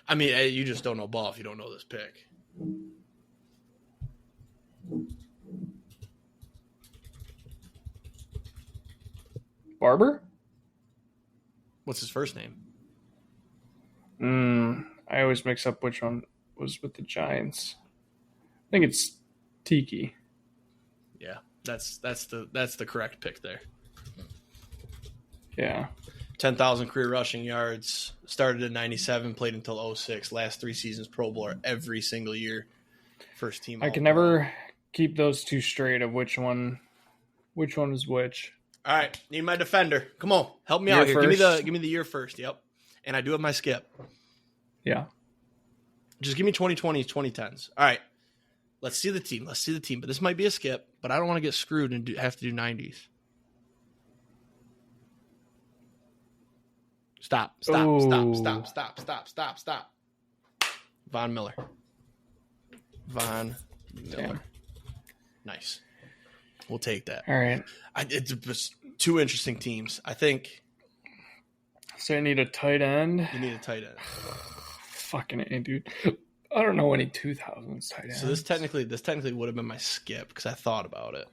Speaker 1: I mean, you just don't know ball if you don't know this pick.
Speaker 2: Barber?
Speaker 1: What's his first name?
Speaker 2: I always mix up which one was with the Giants. I think it's Tiki.
Speaker 1: Yeah, that's the correct pick there.
Speaker 2: Yeah.
Speaker 1: 10,000 career rushing yards. Started in 97, played until 06. Last 3 seasons Pro Bowler every single year. first team.
Speaker 2: I can never keep those two straight of which one is which.
Speaker 1: All right, need my defender. Come on, help me
Speaker 2: Year
Speaker 1: out here.
Speaker 2: first.
Speaker 1: Give me the year first. Yep, and I do have my skip.
Speaker 2: Yeah.
Speaker 1: Just give me 2020s, 2010s. All right, let's see the team. But this might be a skip, but I don't want to get screwed and have to do 90s. Stop. Von Miller.
Speaker 2: Damn.
Speaker 1: Nice. We'll take that.
Speaker 2: All right.
Speaker 1: It's just two interesting teams. I think.
Speaker 2: So I need a tight end.
Speaker 1: You need a tight end.
Speaker 2: Fucking A, dude. I don't know any 2000s tight ends.
Speaker 1: So this technically would have been my skip because I thought about it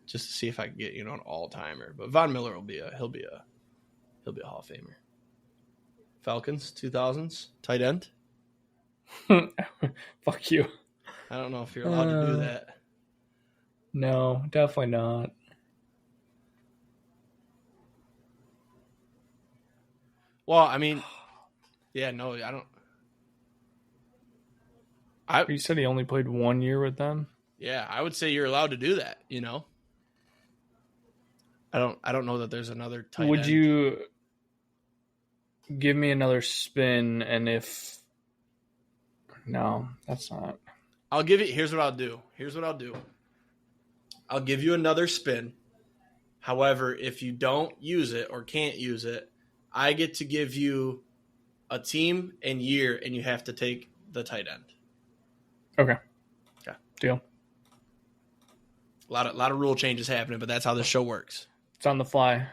Speaker 1: just to see if I could get an all timer. But Von Miller he'll be a Hall of Famer. Falcons 2000s tight end.
Speaker 2: Fuck you.
Speaker 1: I don't know if you're allowed to do that.
Speaker 2: No, definitely not.
Speaker 1: Well, I mean, yeah, no, I don't.
Speaker 2: You said he only played 1 year with them?
Speaker 1: Yeah, I would say you're allowed to do that, I don't know that there's another tight end.
Speaker 2: Would you give me another spin and if no, that's not.
Speaker 1: I'll give you here's what I'll do. I'll give you another spin. However, if you don't use it or can't use it, I get to give you a team and year and you have to take the tight end.
Speaker 2: Okay. Deal.
Speaker 1: A lot of rule changes happening, but that's how this show works.
Speaker 2: It's on the fly.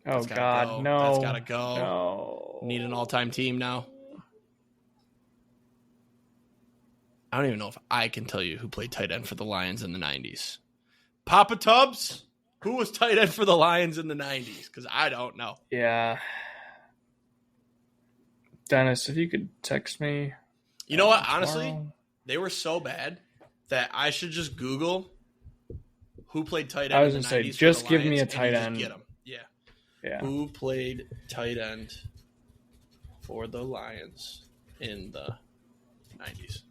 Speaker 2: Oh God, no!
Speaker 1: That's gotta go.
Speaker 2: No.
Speaker 1: Need an all-time team now. I don't even know if I can tell you who played tight end for the Lions in the 90s. Papa Tubbs, who was tight end for the Lions in the 90s? Because I don't know.
Speaker 2: Yeah. Dennis, if you could text me.
Speaker 1: You know what? Honestly, they were so bad that I should just Google who played tight end.
Speaker 2: I was
Speaker 1: in the
Speaker 2: gonna
Speaker 1: 90s
Speaker 2: say, just
Speaker 1: for the
Speaker 2: give
Speaker 1: Lions,
Speaker 2: me a tight end.
Speaker 1: Get them.
Speaker 2: Yeah.
Speaker 1: Who played tight end for the Lions in the 90s?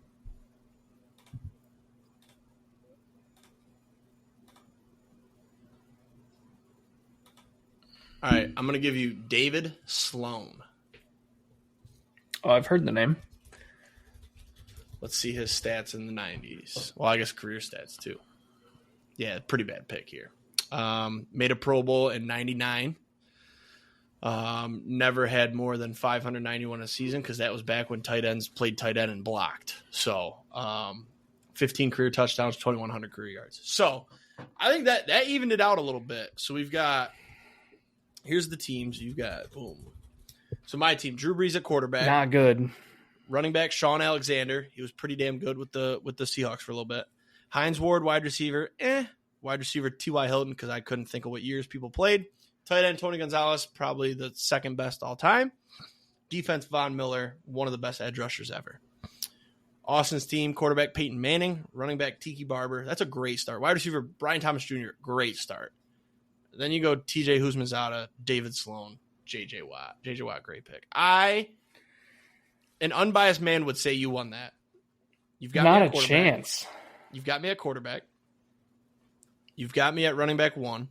Speaker 1: All right, I'm going to give you David Sloan.
Speaker 2: Oh, I've heard the name.
Speaker 1: Let's see his stats in the 90s. Well, I guess career stats, too. Yeah, pretty bad pick here. Made a Pro Bowl in 99. Never had more than 591 a season because that was back when tight ends played tight end and blocked. So 15 career touchdowns, 2,100 career yards. So I think that evened it out a little bit. So we've got – here's the teams. You've got – boom. So my team, Drew Brees at quarterback.
Speaker 2: Not good.
Speaker 1: Running back, Sean Alexander. He was pretty damn good with the Seahawks for a little bit. Hines Ward, wide receiver. Wide receiver, T.Y. Hilton, because I couldn't think of what years people played. Tight end, Tony Gonzalez, probably the second best all time. Defense, Von Miller, one of the best edge rushers ever. Austin's team, quarterback, Peyton Manning. Running back, Tiki Barber. That's a great start. Wide receiver, Brian Thomas Jr., great start. Then you go T.J. Husmanzada, David Sloan, J.J. Watt. J.J. Watt, great pick. An unbiased man would say you won that. You've got
Speaker 2: not
Speaker 1: me at
Speaker 2: a chance.
Speaker 1: You've got me at quarterback. You've got me at running back 1.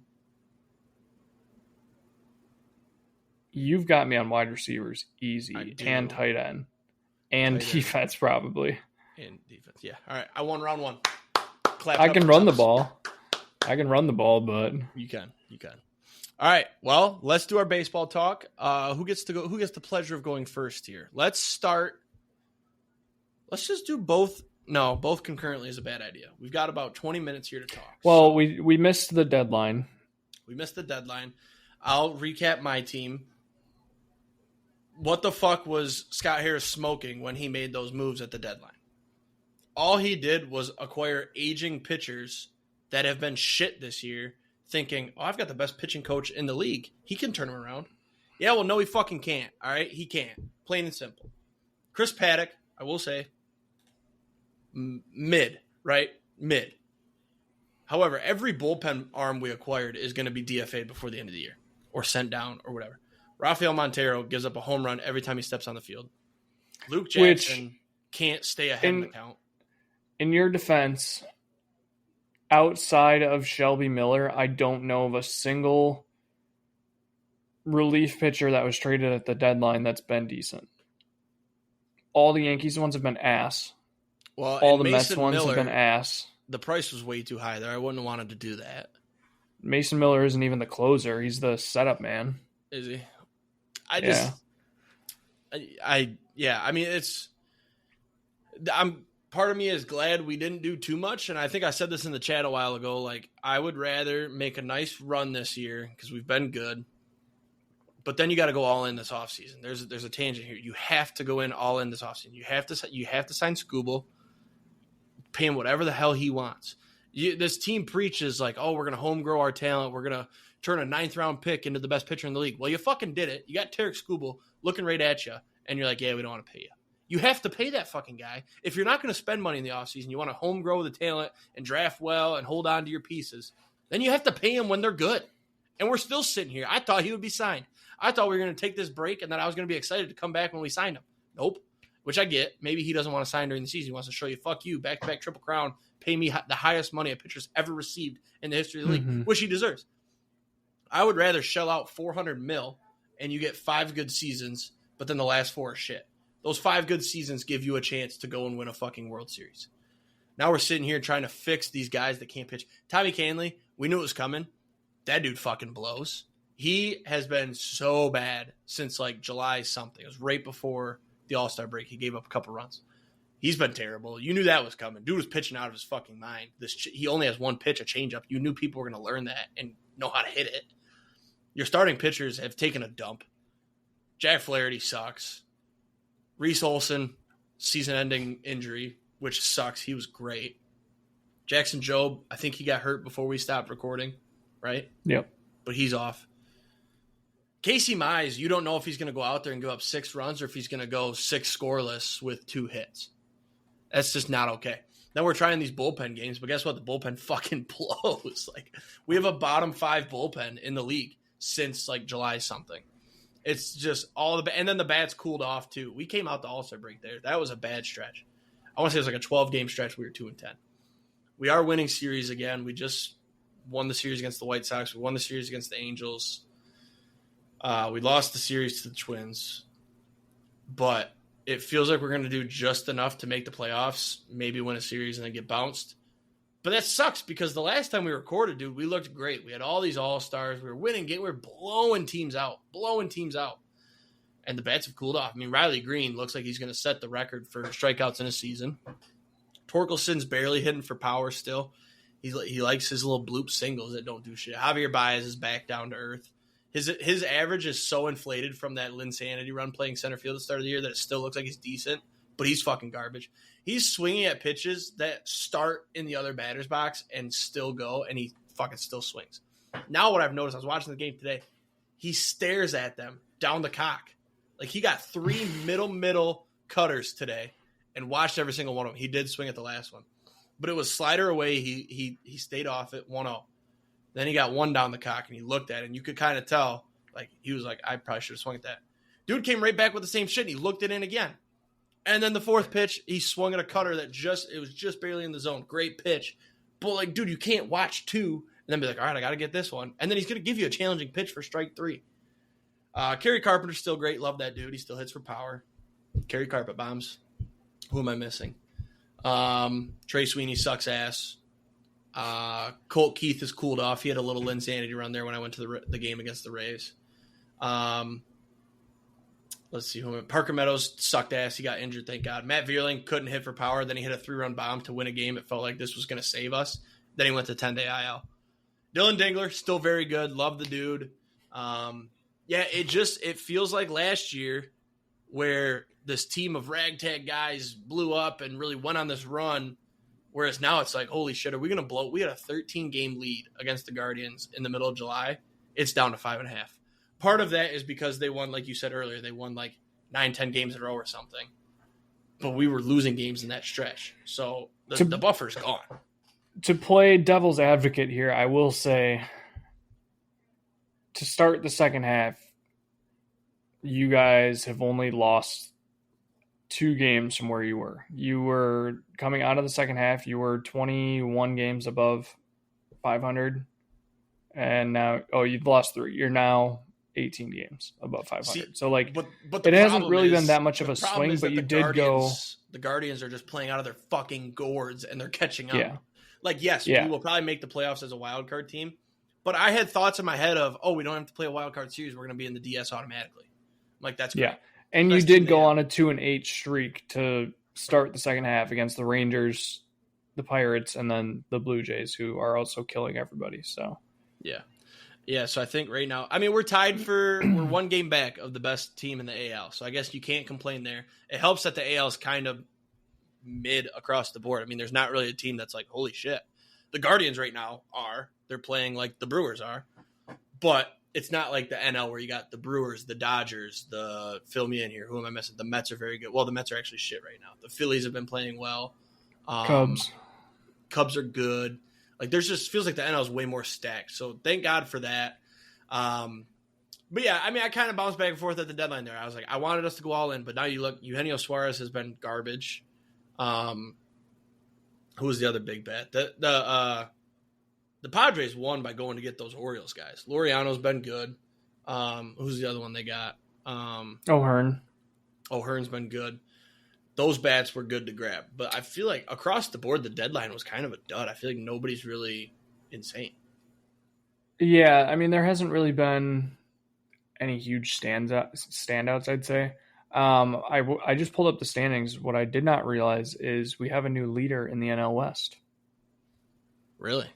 Speaker 2: You've got me on wide receivers easy and tight end and tight defense end. Probably.
Speaker 1: And defense, yeah. All right, I won round 1.
Speaker 2: I can run the ball. But
Speaker 1: you can. All right, well, let's do our baseball talk. Who gets to go? Who gets the pleasure of going first here? Let's start. Let's just do both. No, both concurrently is a bad idea. We've got about 20 minutes here to talk.
Speaker 2: Well, we missed the deadline.
Speaker 1: I'll recap my team. What the fuck was Scott Harris smoking when he made those moves at the deadline? All he did was acquire aging pitchers that have been shit this year, thinking, I've got the best pitching coach in the league. He can turn them around. Yeah, well, no, he fucking can't. All right? He can't. Plain and simple. Chris Paddock, I will say, mid, right? Mid. However, every bullpen arm we acquired is going to be DFA'd before the end of the year or sent down or whatever. Rafael Montero gives up a home run every time he steps on the field. Luke Jackson. can't stay ahead in the count.
Speaker 2: In your defense, outside of Shelby Miller, I don't know of a single relief pitcher that was traded at the deadline that's been decent. All the Yankees ones have been ass.
Speaker 1: Well,
Speaker 2: all the
Speaker 1: Mason
Speaker 2: Mets ones
Speaker 1: Miller,
Speaker 2: have been ass.
Speaker 1: The price was way too high there. I wouldn't have wanted to do that.
Speaker 2: Mason Miller isn't even the closer. He's the setup man.
Speaker 1: Is he? I mean, part of me is glad we didn't do too much. And I think I said this in the chat a while ago. Like, I would rather make a nice run this year because we've been good. But then you got to go all in this offseason. There's a tangent here. You have to go in all in this offseason. You have to sign Scooble, pay him whatever the hell he wants. This team preaches like, oh, we're going to home grow our talent. We're going to turn a 9th-round pick into the best pitcher in the league. Well, you fucking did it. You got Tarek Scooble looking right at you, and you're like, yeah, we don't want to pay you. You have to pay that fucking guy. If you're not going to spend money in the offseason, you want to home grow the talent and draft well and hold on to your pieces, then you have to pay him when they're good. And we're still sitting here. I thought he would be signed. I thought we were going to take this break and that I was going to be excited to come back when we signed him. Nope. Which I get. Maybe he doesn't want to sign during the season. He wants to show you, fuck you, back-to-back Triple Crown, pay me the highest money a pitcher's ever received in the history of the league, which he deserves. I would rather shell out $400 million and you get 5 good seasons, but then the last 4 are shit. Those 5 good seasons give you a chance to go and win a fucking World Series. Now we're sitting here trying to fix these guys that can't pitch. Tommy Kahnle, we knew it was coming. That dude fucking blows. He has been so bad since like July something. It was right before the All-Star break. He gave up a couple runs. He's been terrible. You knew that was coming. Dude was pitching out of his fucking mind. He only has one pitch, a changeup. You knew people were going to learn that and know how to hit it. Your starting pitchers have taken a dump. Jack Flaherty sucks. Reese Olson, season-ending injury, which sucks. He was great. Jackson Jobe, I think he got hurt before we stopped recording, right?
Speaker 2: Yep.
Speaker 1: But he's off. Casey Mize, you don't know if he's going to go out there and give up 6 runs or if he's going to go 6 scoreless with 2 hits. That's just not okay. Then we're trying these bullpen games, but guess what? The bullpen fucking blows. Like, we have a bottom 5 bullpen in the league since like July something. It's just and then the bats cooled off too. We came out the All-Star break there. That was a bad stretch. I want to say it was like a 12-game stretch. We were 2-10. We are winning series again. We just won the series against the White Sox. We won the series against the Angels. We lost the series to the Twins, but it feels like we're going to do just enough to make the playoffs, maybe win a series and then get bounced. But that sucks because the last time we recorded, dude, we looked great. We had all these all-stars. We were winning games. We were blowing teams out. And the bats have cooled off. I mean, Riley Green looks like he's going to set the record for strikeouts in a season. Torkelson's barely hitting for power still. He likes his little bloop singles that don't do shit. Javier Baez is back down to earth. His average is so inflated from that Linsanity run playing center field at the start of the year that it still looks like he's decent, but he's fucking garbage. He's swinging at pitches that start in the other batter's box and still go, and he fucking still swings. Now what I've noticed, I was watching the game today, he stares at them down the cock. Like, he got 3 middle cutters today and watched every single one of them. He did swing at the last one, but it was slider away. He stayed off it 1-0. Then he got 1 down the cock, and he looked at it, and you could kind of tell, like, he was like, I probably should have swung at that. Dude came right back with the same shit, and he looked it in again. And then the 4th pitch, he swung at a cutter that it was just barely in the zone. Great pitch. But, like, dude, you can't watch 2 and then be like, all right, I got to get this one. And then he's going to give you a challenging pitch for strike 3. Kerry Carpenter's still great. Love that dude. He still hits for power. Kerry Carpet bombs. Who am I missing? Trey Sweeney sucks ass. Colt Keith has cooled off. He had a little Linsanity run there when I went to the game against the Rays. Let's see. Parker Meadows sucked ass. He got injured, thank God. Matt Vierling couldn't hit for power. Then he hit a 3-run bomb to win a game. It felt like this was going to save us. Then he went to 10-day IL. Dylan Dingler, still very good. Love the dude. It feels like last year where this team of ragtag guys blew up and really went on this run. Whereas now it's like, holy shit, are we going to blow? We had a 13-game lead against the Guardians in the middle of July. It's down to 5.5. Part of that is because they won, like you said earlier, they won like 9-10 games in a row or something. But we were losing games in that stretch. So the buffer's gone.
Speaker 2: To play devil's advocate here, I will say to start the second half, you guys have only lost 2 games from where you were. You were coming out of the second half, you were 21 games above 500, and now you've lost 3. You're now 18 games above 500.
Speaker 1: See,
Speaker 2: so like,
Speaker 1: but
Speaker 2: it hasn't really been that much of a swing. But you did go.
Speaker 1: The Guardians are just playing out of their fucking gourds, and they're catching up.
Speaker 2: Yeah.
Speaker 1: Like, yes, we will probably make the playoffs as a wild card team, but I had thoughts in my head of, we don't have to play a wild card series. We're going to be in the DS automatically. I'm like, that's great.
Speaker 2: Yeah. And you did go on a 2-8 streak to start the second half against the Rangers, the Pirates, and then the Blue Jays, who are also killing everybody. So,
Speaker 1: yeah. So I think right now, I mean, we're tied we're 1 game back of the best team in the AL. So I guess you can't complain there. It helps that the AL is kind of mid across the board. I mean, there's not really a team that's like, holy shit. The Guardians right now they're playing like the Brewers are, but it's not like the NL where you got the Brewers, the Dodgers, fill me in here. Who am I missing? The Mets are very good. Well, the Mets are actually shit right now. The Phillies have been playing well.
Speaker 2: Cubs
Speaker 1: are good. Like, there's just feels like the NL is way more stacked. So thank God for that. But yeah, I mean, I kind of bounced back and forth at the deadline there. I was like, I wanted us to go all in, but now you look, Eugenio Suarez has been garbage. Who was the other big bet? The Padres won by going to get those Orioles guys. Laureano's been good. Who's the other one they got?
Speaker 2: O'Hearn.
Speaker 1: O'Hearn's been good. Those bats were good to grab. But I feel like across the board, the deadline was kind of a dud. I feel like nobody's really insane.
Speaker 2: Yeah, I mean, there hasn't really been any huge standouts, I'd say. I just pulled up the standings. What I did not realize is we have a new leader in the NL West.
Speaker 1: Really?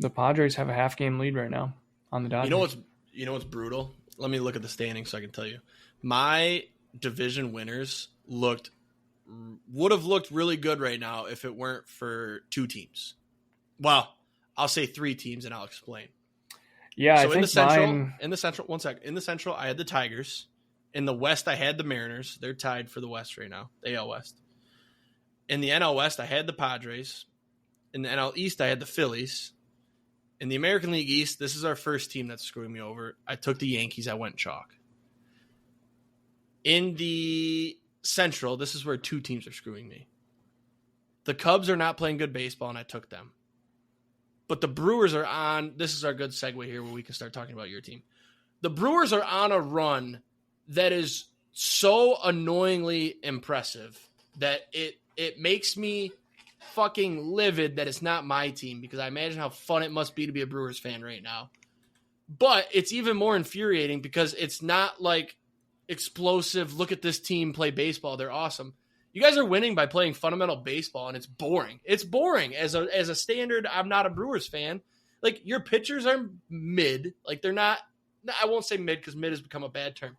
Speaker 2: The Padres have a half-game lead right now on the Dodgers.
Speaker 1: You know what's brutal? Let me look at the standings so I can tell you. My division winners would have looked really good right now if it weren't for 2 teams. Well, I'll say 3 teams, and I'll explain.
Speaker 2: Yeah,
Speaker 1: so
Speaker 2: I think
Speaker 1: in the Central, one sec. In the Central, I had the Tigers. In the West, I had the Mariners. They're tied for the West right now, the AL West. In the NL West, I had the Padres. In the NL East, I had the Phillies. In the American League East, this is our first team that's screwing me over. I took the Yankees. I went chalk. In the Central, this is where 2 teams are screwing me. The Cubs are not playing good baseball, and I took them. But the Brewers are on. This is our good segue here where we can start talking about your team. The Brewers are on a run that is so annoyingly impressive that it makes me fucking livid that it's not my team, because I imagine how fun it must be to be a Brewers fan right now. But it's even more infuriating because it's not like explosive, look at this team play baseball, they're awesome. You guys are winning by playing fundamental baseball, and it's boring. It's boring. As a standard, I'm not a Brewers fan. Like, your pitchers are mid. Like, they're not – I won't say mid because mid has become a bad term.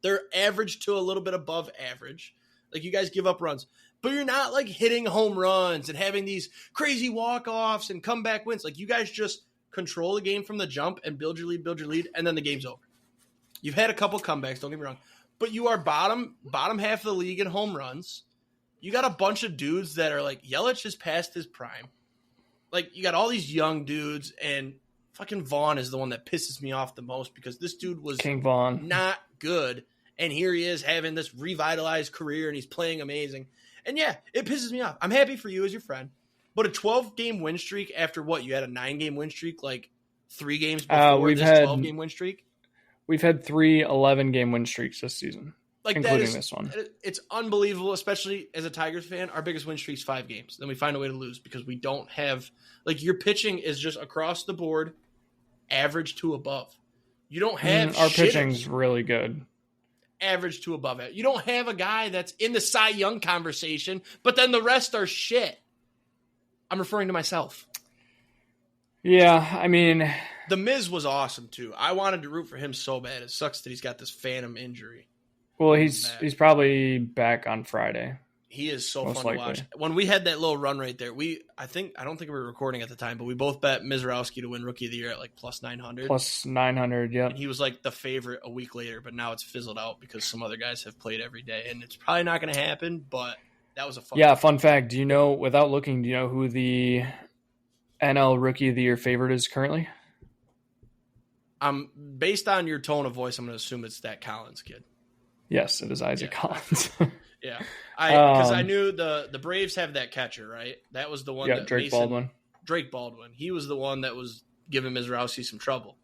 Speaker 1: They're average to a little bit above average. Like, you guys give up runs. But you're not, like, hitting home runs and having these crazy walk-offs and comeback wins. Like, you guys just control the game from the jump and build your lead, and then the game's over. You've had a couple comebacks, don't get me wrong. But you are bottom half of the league in home runs. You got a bunch of dudes that are like, Yelich is past his prime. Like, you got all these young dudes, and fucking Vaughn is the one that pisses me off the most, because this dude was
Speaker 2: King Vaughn
Speaker 1: not good. And here he is having this revitalized career, and he's playing amazing. And yeah, it pisses me off. I'm happy for you as your friend. But a 12-game win streak after what? You had a 9-game win streak like 3 games before this 12-game win streak?
Speaker 2: We've had 3 11-game win streaks this season, like including this one.
Speaker 1: It's unbelievable, especially as a Tigers fan. Our biggest win streak's 5 games. Then we find a way to lose because we don't have – like, your pitching is just across the board, average to above. You don't have
Speaker 2: our pitching's really good.
Speaker 1: Average to above it. You don't have a guy that's in the Cy Young conversation, but then the rest are shit. I'm referring to myself.
Speaker 2: Yeah, I mean,
Speaker 1: The Miz was awesome too. I wanted to root for him so bad. It sucks that he's got this phantom injury.
Speaker 2: Well, he's probably back on Friday.
Speaker 1: He is so fun to watch. When we had that little run right there, I don't think we were recording at the time, but we both bet Mizrowski to win Rookie of the Year at like plus 900.
Speaker 2: Plus 900, yeah.
Speaker 1: And he was like the favorite a week later, but now it's fizzled out because some other guys have played every day, and it's probably not going to happen. But that was a fun.
Speaker 2: Yeah, fun fact. Do you know? Without looking, do you know who the NL Rookie of the Year favorite is currently?
Speaker 1: Based on your tone of voice, I'm going to assume it's that Collins kid.
Speaker 2: Yes, it is Isaac Collins.
Speaker 1: Yeah. Because I knew the Braves have that catcher, right? That was the one that
Speaker 2: Drake Baldwin.
Speaker 1: Drake Baldwin. He was the one that was giving Mizrahi some trouble.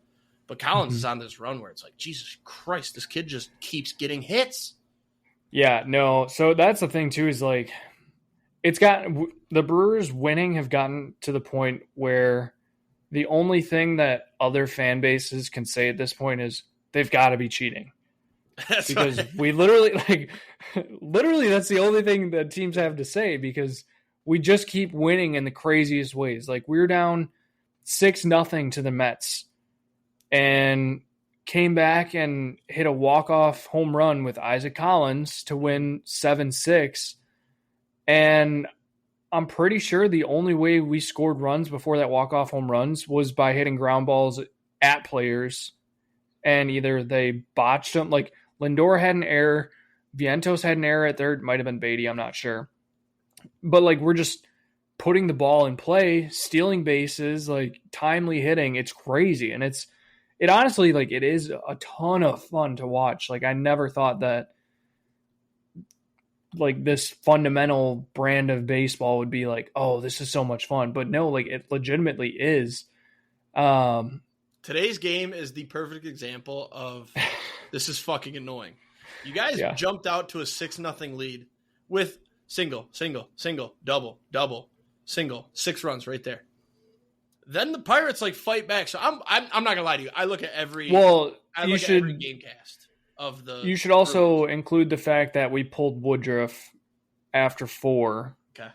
Speaker 1: But Collins is on this run where it's like, Jesus Christ, this kid just keeps getting hits.
Speaker 2: Yeah, no. So that's the thing too, is like, the Brewers winning have gotten to the point where the only thing that other fan bases can say at this point is they've got to be cheating.
Speaker 1: That's
Speaker 2: because
Speaker 1: right.
Speaker 2: we literally that's the only thing that teams have to say, because we just keep winning in the craziest ways. Like, we're down 6-0 to the Mets and came back and hit a walk-off home run with Isaac Collins to win 7-6. And I'm pretty sure the only way we scored runs before that walk-off home runs was by hitting ground balls at players, and either they botched them. Like, Lindor had an error, Vientos had an error at third, might have been Beatty, I'm not sure. But, like, we're just putting the ball in play, stealing bases, like, timely hitting. It's crazy. And it honestly, like, it is a ton of fun to watch. Like, I never thought that, like, this fundamental brand of baseball would be like, oh, this is so much fun. But no, like, it legitimately is.
Speaker 1: Today's game is the perfect example of this is fucking annoying. You guys jumped out to a 6-0 lead with single, double, single, 6 runs right there. Then the Pirates like fight back. So I'm not gonna lie to you. I look at every every game cast of the. You
Speaker 2: should also include the fact that we pulled Woodruff after 4.
Speaker 1: Okay.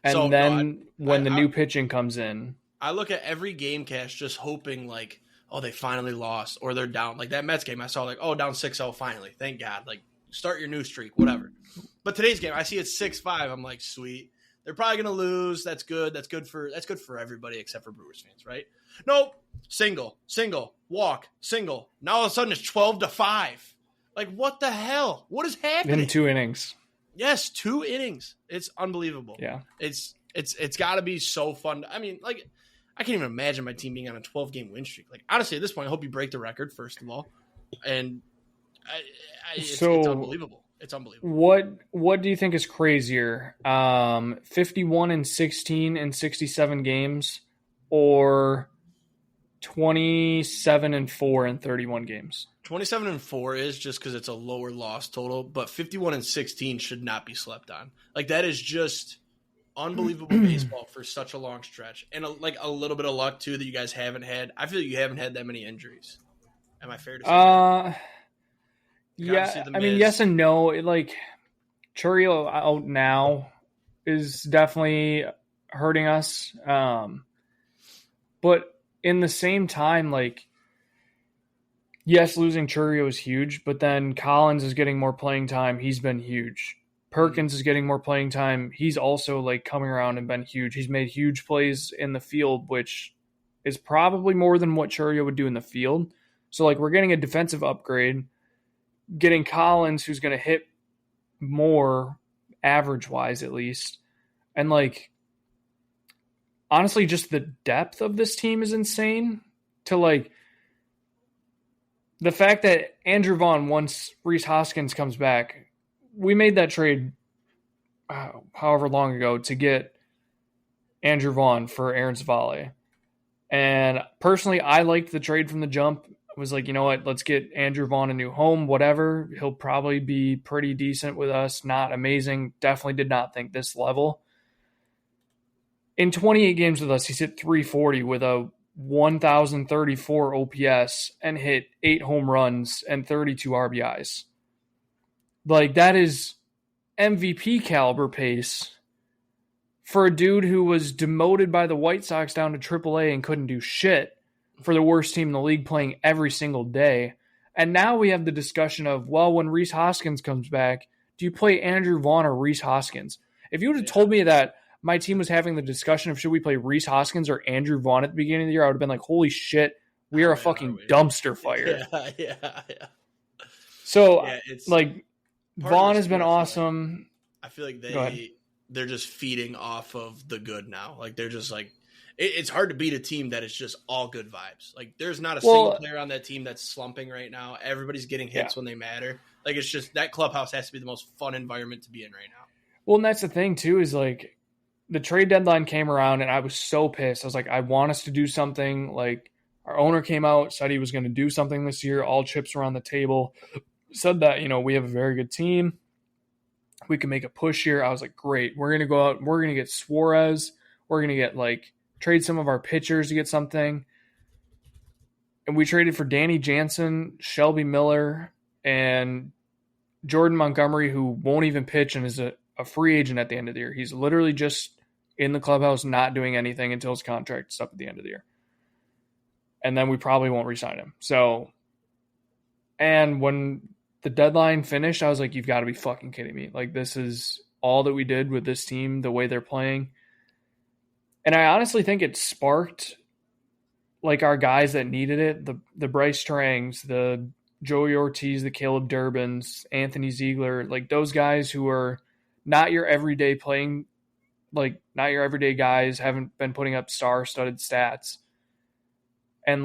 Speaker 2: And when the new pitching comes in,
Speaker 1: I look at every game cast just hoping like, oh, they finally lost or they're down. Like that Mets game, I saw like, oh, down 6-0 finally. Thank God. Like, start your new streak, whatever. But today's game, I see it's 6-5. I'm like, sweet. They're probably gonna lose. That's good. That's good for everybody except for Brewers fans, right? Nope. Single, walk, single. Now all of a sudden it's 12-5. Like, what the hell? What is happening?
Speaker 2: In 2 innings.
Speaker 1: Yes, 2 innings. It's unbelievable.
Speaker 2: Yeah.
Speaker 1: It's got to be so fun. I mean, like, I can't even imagine my team being on a 12-game win streak. Like, honestly, at this point, I hope you break the record, first of all. And it's unbelievable. It's unbelievable.
Speaker 2: What do you think is crazier? 51-16 in 67 games, or 27-4 in 31 games?
Speaker 1: 27-4 is just because it's a lower loss total, but 51-16 should not be slept on. Like, that is just unbelievable baseball for such a long stretch, and a little bit of luck too that you guys haven't had. I feel like you haven't had that many injuries. Am I fair to say that?
Speaker 2: Yeah, I mean, yes and no. Like, Churriel out now is definitely hurting us. But in the same time, like, yes, losing Churriel is huge, but then Collins is getting more playing time. He's been huge. Perkins is getting more playing time. He's also, like, coming around and been huge. He's made huge plays in the field, which is probably more than what Churriel would do in the field. So, like, we're getting a defensive upgrade. Getting Collins, who's going to hit more average-wise at least. And, like, honestly, just the depth of this team is insane. To, like, the fact that Andrew Vaughn, once Rhys Hoskins comes back, we made that trade however long ago to get Andrew Vaughn for Aaron Savale. And personally, I liked the trade from the jump. Was like, you know what, let's get Andrew Vaughn a new home, whatever. He'll probably be pretty decent with us. Not amazing. Definitely did not think this level. In 28 games with us, he's hit 340 with a 1,034 OPS and hit 8 home runs and 32 RBIs. Like, that is MVP caliber pace for a dude who was demoted by the White Sox down to AAA and couldn't do shit for the worst team in the league, playing every single day. And now we have the discussion of, well, when Rhys Hoskins comes back, do you play Andrew Vaughn or Rhys Hoskins? If you would have told me that my team was having the discussion of should we play Rhys Hoskins or Andrew Vaughn at the beginning of the year, I would have been like, holy shit, we are a fucking dumpster fire.
Speaker 1: Yeah.
Speaker 2: So, like, Vaughn has been awesome.
Speaker 1: I feel like they're just feeding off of the good now. Like, they're just like, it's hard to beat a team that is just all good vibes. Like, there's not a single player on that team that's slumping right now. Everybody's getting hits when they matter. Like, it's just that clubhouse has to be the most fun environment to be in right now.
Speaker 2: Well, and that's the thing, too, is like the trade deadline came around and I was so pissed. I was like, I want us to do something. Like, our owner came out, said he was going to do something this year. All chips were on the table. Said that, we have a very good team. We can make a push here. I was like, great. We're going to go out. We're going to get Suarez. We're going to get trade some of our pitchers to get something. And we traded for Danny Jansen, Shelby Miller, and Jordan Montgomery, who won't even pitch and is a free agent at the end of the year. He's literally just in the clubhouse not doing anything until his contract's up at the end of the year. And then we probably won't re-sign him. So, and when the deadline finished, I was like, you've got to be fucking kidding me. Like, this is all that we did with this team, the way they're playing. And I honestly think it sparked our guys that needed it, the Bryce Trangs, the Joey Ortiz, the Caleb Durbins, Anthony Ziegler, those guys who are not your everyday playing, not your everyday guys, haven't been putting up star-studded stats. And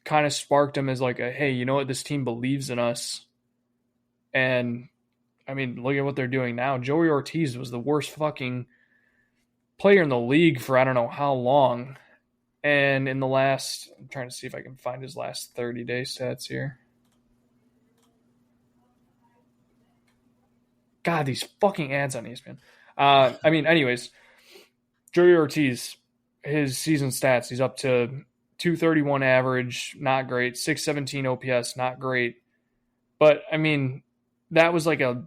Speaker 2: kind of sparked them as hey, you know what? This team believes in us. And I mean, look at what they're doing now. Joey Ortiz was the worst fucking player in the league for I don't know how long. And in the last, I'm trying to see if I can find his last 30-day stats here. God, these fucking ads on ESPN. Anyways, Joey Ortiz, his season stats, he's up to 231 average, not great. 617 OPS, not great. But, I mean, that was a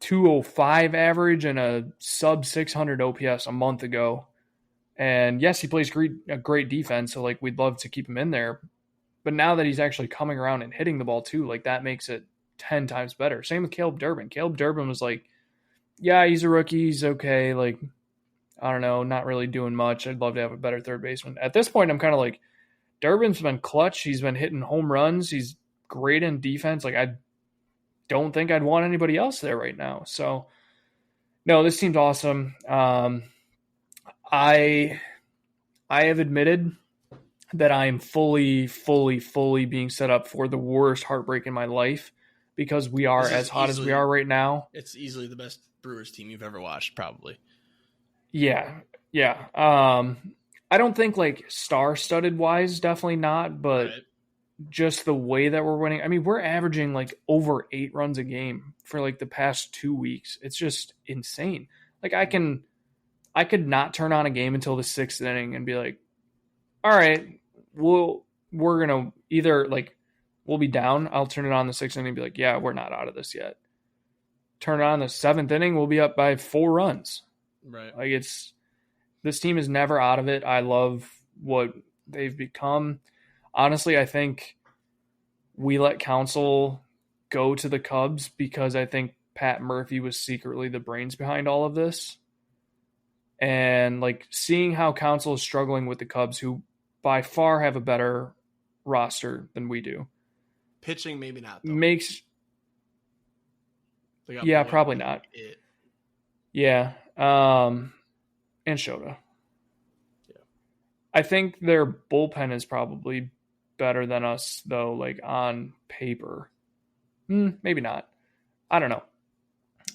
Speaker 2: 205 average and a sub 600 OPS a month ago. And yes, he plays a great defense, so we'd love to keep him in there. But now that he's actually coming around and hitting the ball too, that makes it 10 times better. Same with Caleb Durbin. Caleb Durbin was yeah, he's a rookie, he's okay. I don't know, not really doing much. I'd love to have a better third baseman. At this point, I'm kind of Durbin's been clutch. He's been hitting home runs. He's great in defense. I don't think I'd want anybody else there right now. So, no, this team's awesome. I have admitted that I am fully being set up for the worst heartbreak in my life because we are as hot as we are right now.
Speaker 1: It's easily the best Brewers team you've ever watched, probably.
Speaker 2: Yeah. I don't think star-studded wise, definitely not, but just the way that we're winning. I mean, we're averaging over 8 runs a game for the past 2 weeks. It's just insane. I could not turn on a game until the 6th inning and be all right, we're going to either we'll be down. I'll turn it on the 6th inning and be yeah, we're not out of this yet. Turn it on the 7th inning. We'll be up by 4 runs.
Speaker 1: Right.
Speaker 2: This team is never out of it. I love what they've become. Honestly, I think we let Counsell go to the Cubs because I think Pat Murphy was secretly the brains behind all of this. And seeing how Counsell is struggling with the Cubs, who by far have a better roster than we do.
Speaker 1: Pitching, maybe not. Though.
Speaker 2: Yeah, probably not. Yeah. And Shota.
Speaker 1: Yeah.
Speaker 2: I think their bullpen is probably better than us, though, on paper. Maybe not. I don't know.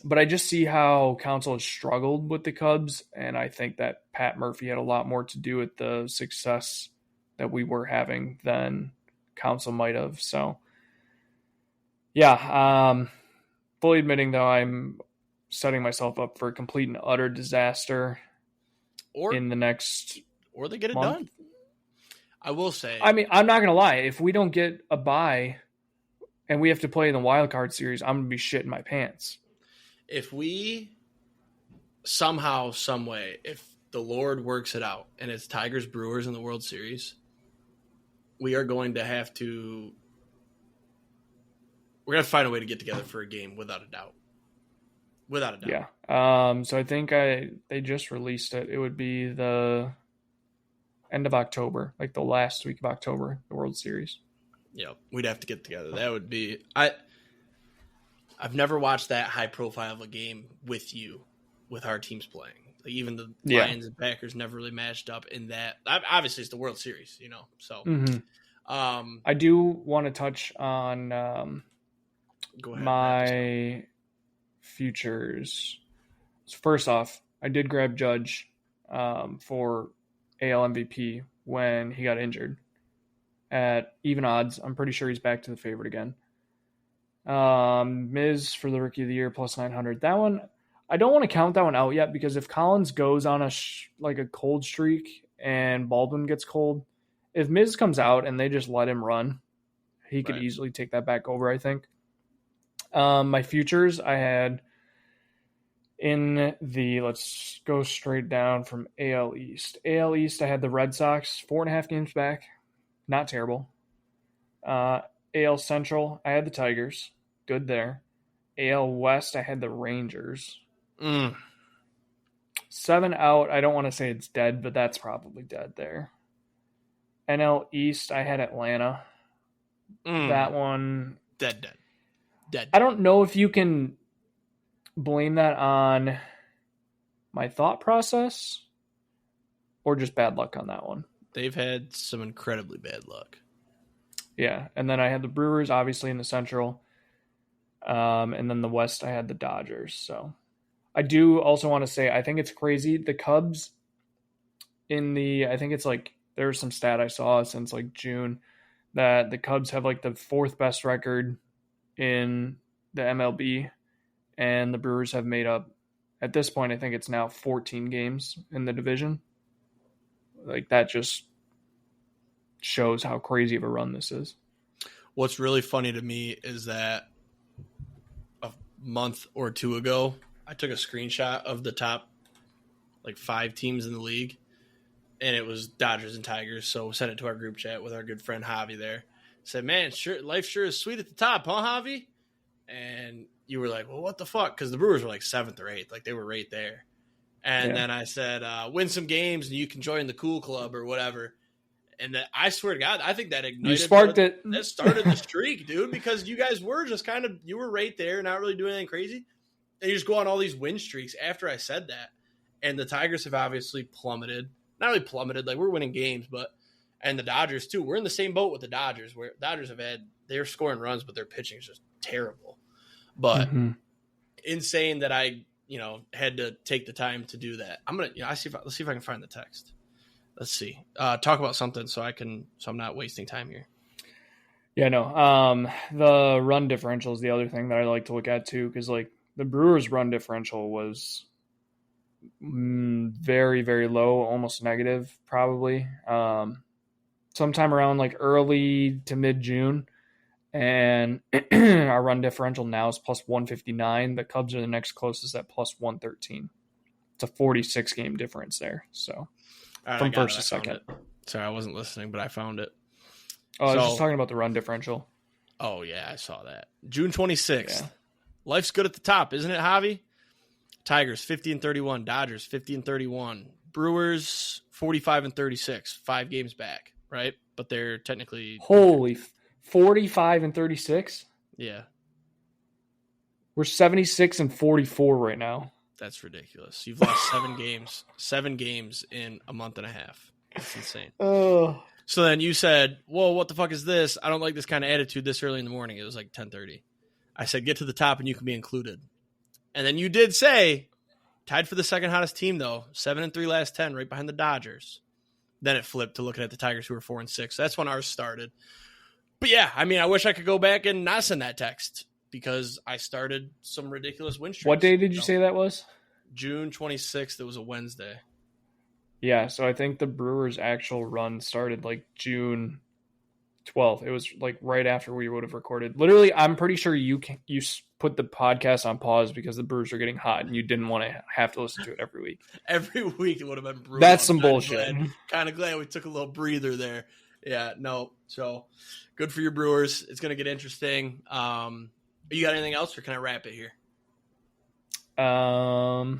Speaker 2: But I just see how Counsell has struggled with the Cubs, and I think that Pat Murphy had a lot more to do with the success that we were having than Counsell might have. So, yeah, fully admitting, though, I'm setting myself up for a complete and utter disaster in the next
Speaker 1: or they get it
Speaker 2: month.
Speaker 1: done. I will say.
Speaker 2: I mean, I'm not going to lie. If we don't get a bye and we have to play in the wild card series, I'm going to be shitting my pants.
Speaker 1: If we somehow, some way, if the Lord works it out and it's Tigers Brewers in the World Series, we are going to have to find a way to get together for a game without a doubt. Without a doubt.
Speaker 2: Yeah. So I think they just released it. It would be the end of October, the last week of October, the World Series.
Speaker 1: Yeah, we'd have to get together. That would be I've never watched that high profile of a game with you, with our teams playing. Like even the Lions and Packers never really matched up in that. Obviously, it's the World Series, So,
Speaker 2: I do want to touch on
Speaker 1: go ahead.
Speaker 2: my futures. So first off, I did grab Judge for AL MVP when he got injured at even odds. I'm pretty sure he's back to the favorite again. Miz for the Rookie of the Year plus 900. That one, I don't want to count that one out yet because if Collins goes on a cold streak and Baldwin gets cold, if Miz comes out and they just let him run, he could easily take that back over, I think. My futures, I had in let's go straight down from AL East. AL East, I had the Red Sox 4.5 games back. Not terrible. AL Central, I had the Tigers. Good there. AL West, I had the Rangers. 7 out, I don't want to say it's dead, but that's probably dead there. NL East, I had Atlanta. That one...
Speaker 1: Dead.
Speaker 2: I don't know if you can blame that on my thought process or just bad luck on that one.
Speaker 1: They've had some incredibly bad luck.
Speaker 2: Yeah, and then I had the Brewers, obviously, in the Central. And then the West, I had the Dodgers. So I do also want to say, I think it's crazy. The Cubs I think it's there's some stat I saw since June that the Cubs have the 4th best record in the MLB, and the Brewers have made up, at this point, I think it's now 14 games in the division. That just shows how crazy of a run this is.
Speaker 1: What's really funny to me is that a month or two ago, I took a screenshot of the top 5 teams in the league, and it was Dodgers and Tigers. So we sent it to our group chat with our good friend Javi there. Said, man, life sure is sweet at the top, huh, Javi? And you were like, well, what the fuck? Because the Brewers were 7th or 8th. They were right there. And then I said, win some games and you can join the cool club or whatever. And I swear to God, I think that ignited.
Speaker 2: You sparked it.
Speaker 1: That started the streak, dude, because you guys were just you were right there, not really doing anything crazy. And you just go on all these win streaks after I said that. And the Tigers have obviously plummeted. Not really plummeted, we're winning games, and the Dodgers too. We're in the same boat with the Dodgers, where Dodgers they're scoring runs, but their pitching is just terrible. But insane that I, had to take the time to do that. I'm gonna, let's see if I can find the text. Let's see. Talk about something so I'm not wasting time here.
Speaker 2: Yeah, no. The run differential is the other thing that I like to look at too, because the Brewers' run differential was very, very low, almost negative, probably. Sometime around early to mid-June, and our run differential now is plus 159. The Cubs are the next closest at plus 113. It's a 46 game difference there. So from first to second.
Speaker 1: Sorry, I wasn't listening, but I found it.
Speaker 2: Oh, I was just talking about the run differential.
Speaker 1: Oh yeah, I saw that. June 26th. Yeah. Life's good at the top, isn't it, Javi? Tigers 50-31, Dodgers 50-31, Brewers 45-36, 5 games back, right? But they're technically
Speaker 2: 45-36.
Speaker 1: Yeah,
Speaker 2: we're 76-44 right now.
Speaker 1: That's ridiculous. You've lost 7 games in a month and a half. That's insane.
Speaker 2: Oh.
Speaker 1: So then you said, "Whoa, what the fuck is this? I don't like this kind of attitude this early in the morning." It was 10:30. I said, "Get to the top and you can be included." And then you did say, tied for the second hottest team, though, 7-3 last 10, right behind the Dodgers. Then it flipped to looking at the Tigers, who were 4-6. That's when ours started. But yeah, I wish I could go back and not send that text because I started some ridiculous win streaks.
Speaker 2: What day did you say that was?
Speaker 1: June 26th. It was a Wednesday.
Speaker 2: Yeah, so I think the Brewers' actual run started June 12th. It was right after we would have recorded. Literally, I'm pretty sure you put the podcast on pause because the Brewers are getting hot and you didn't want to have to listen to it every week.
Speaker 1: Every week it would have been brutal.
Speaker 2: That's some bullshit.
Speaker 1: Kind of glad we took a little breather there. Yeah, no. So good for your Brewers. It's going to get interesting. You got anything else or can I wrap it here?
Speaker 2: No,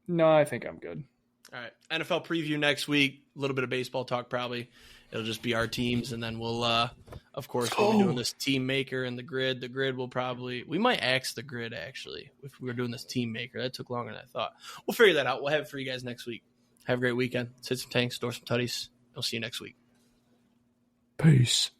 Speaker 2: I think I'm good.
Speaker 1: All right. NFL preview next week. A little bit of baseball talk probably. it'll just be our teams, and then we'll, of course, we'll be doing this team maker and the grid. The grid will we might axe the grid, actually, if we were doing this team maker. That took longer than I thought. We'll figure that out. We'll have it for you guys next week. Have a great weekend. Sit some tanks, store some tutties. We'll see you next week.
Speaker 2: Peace.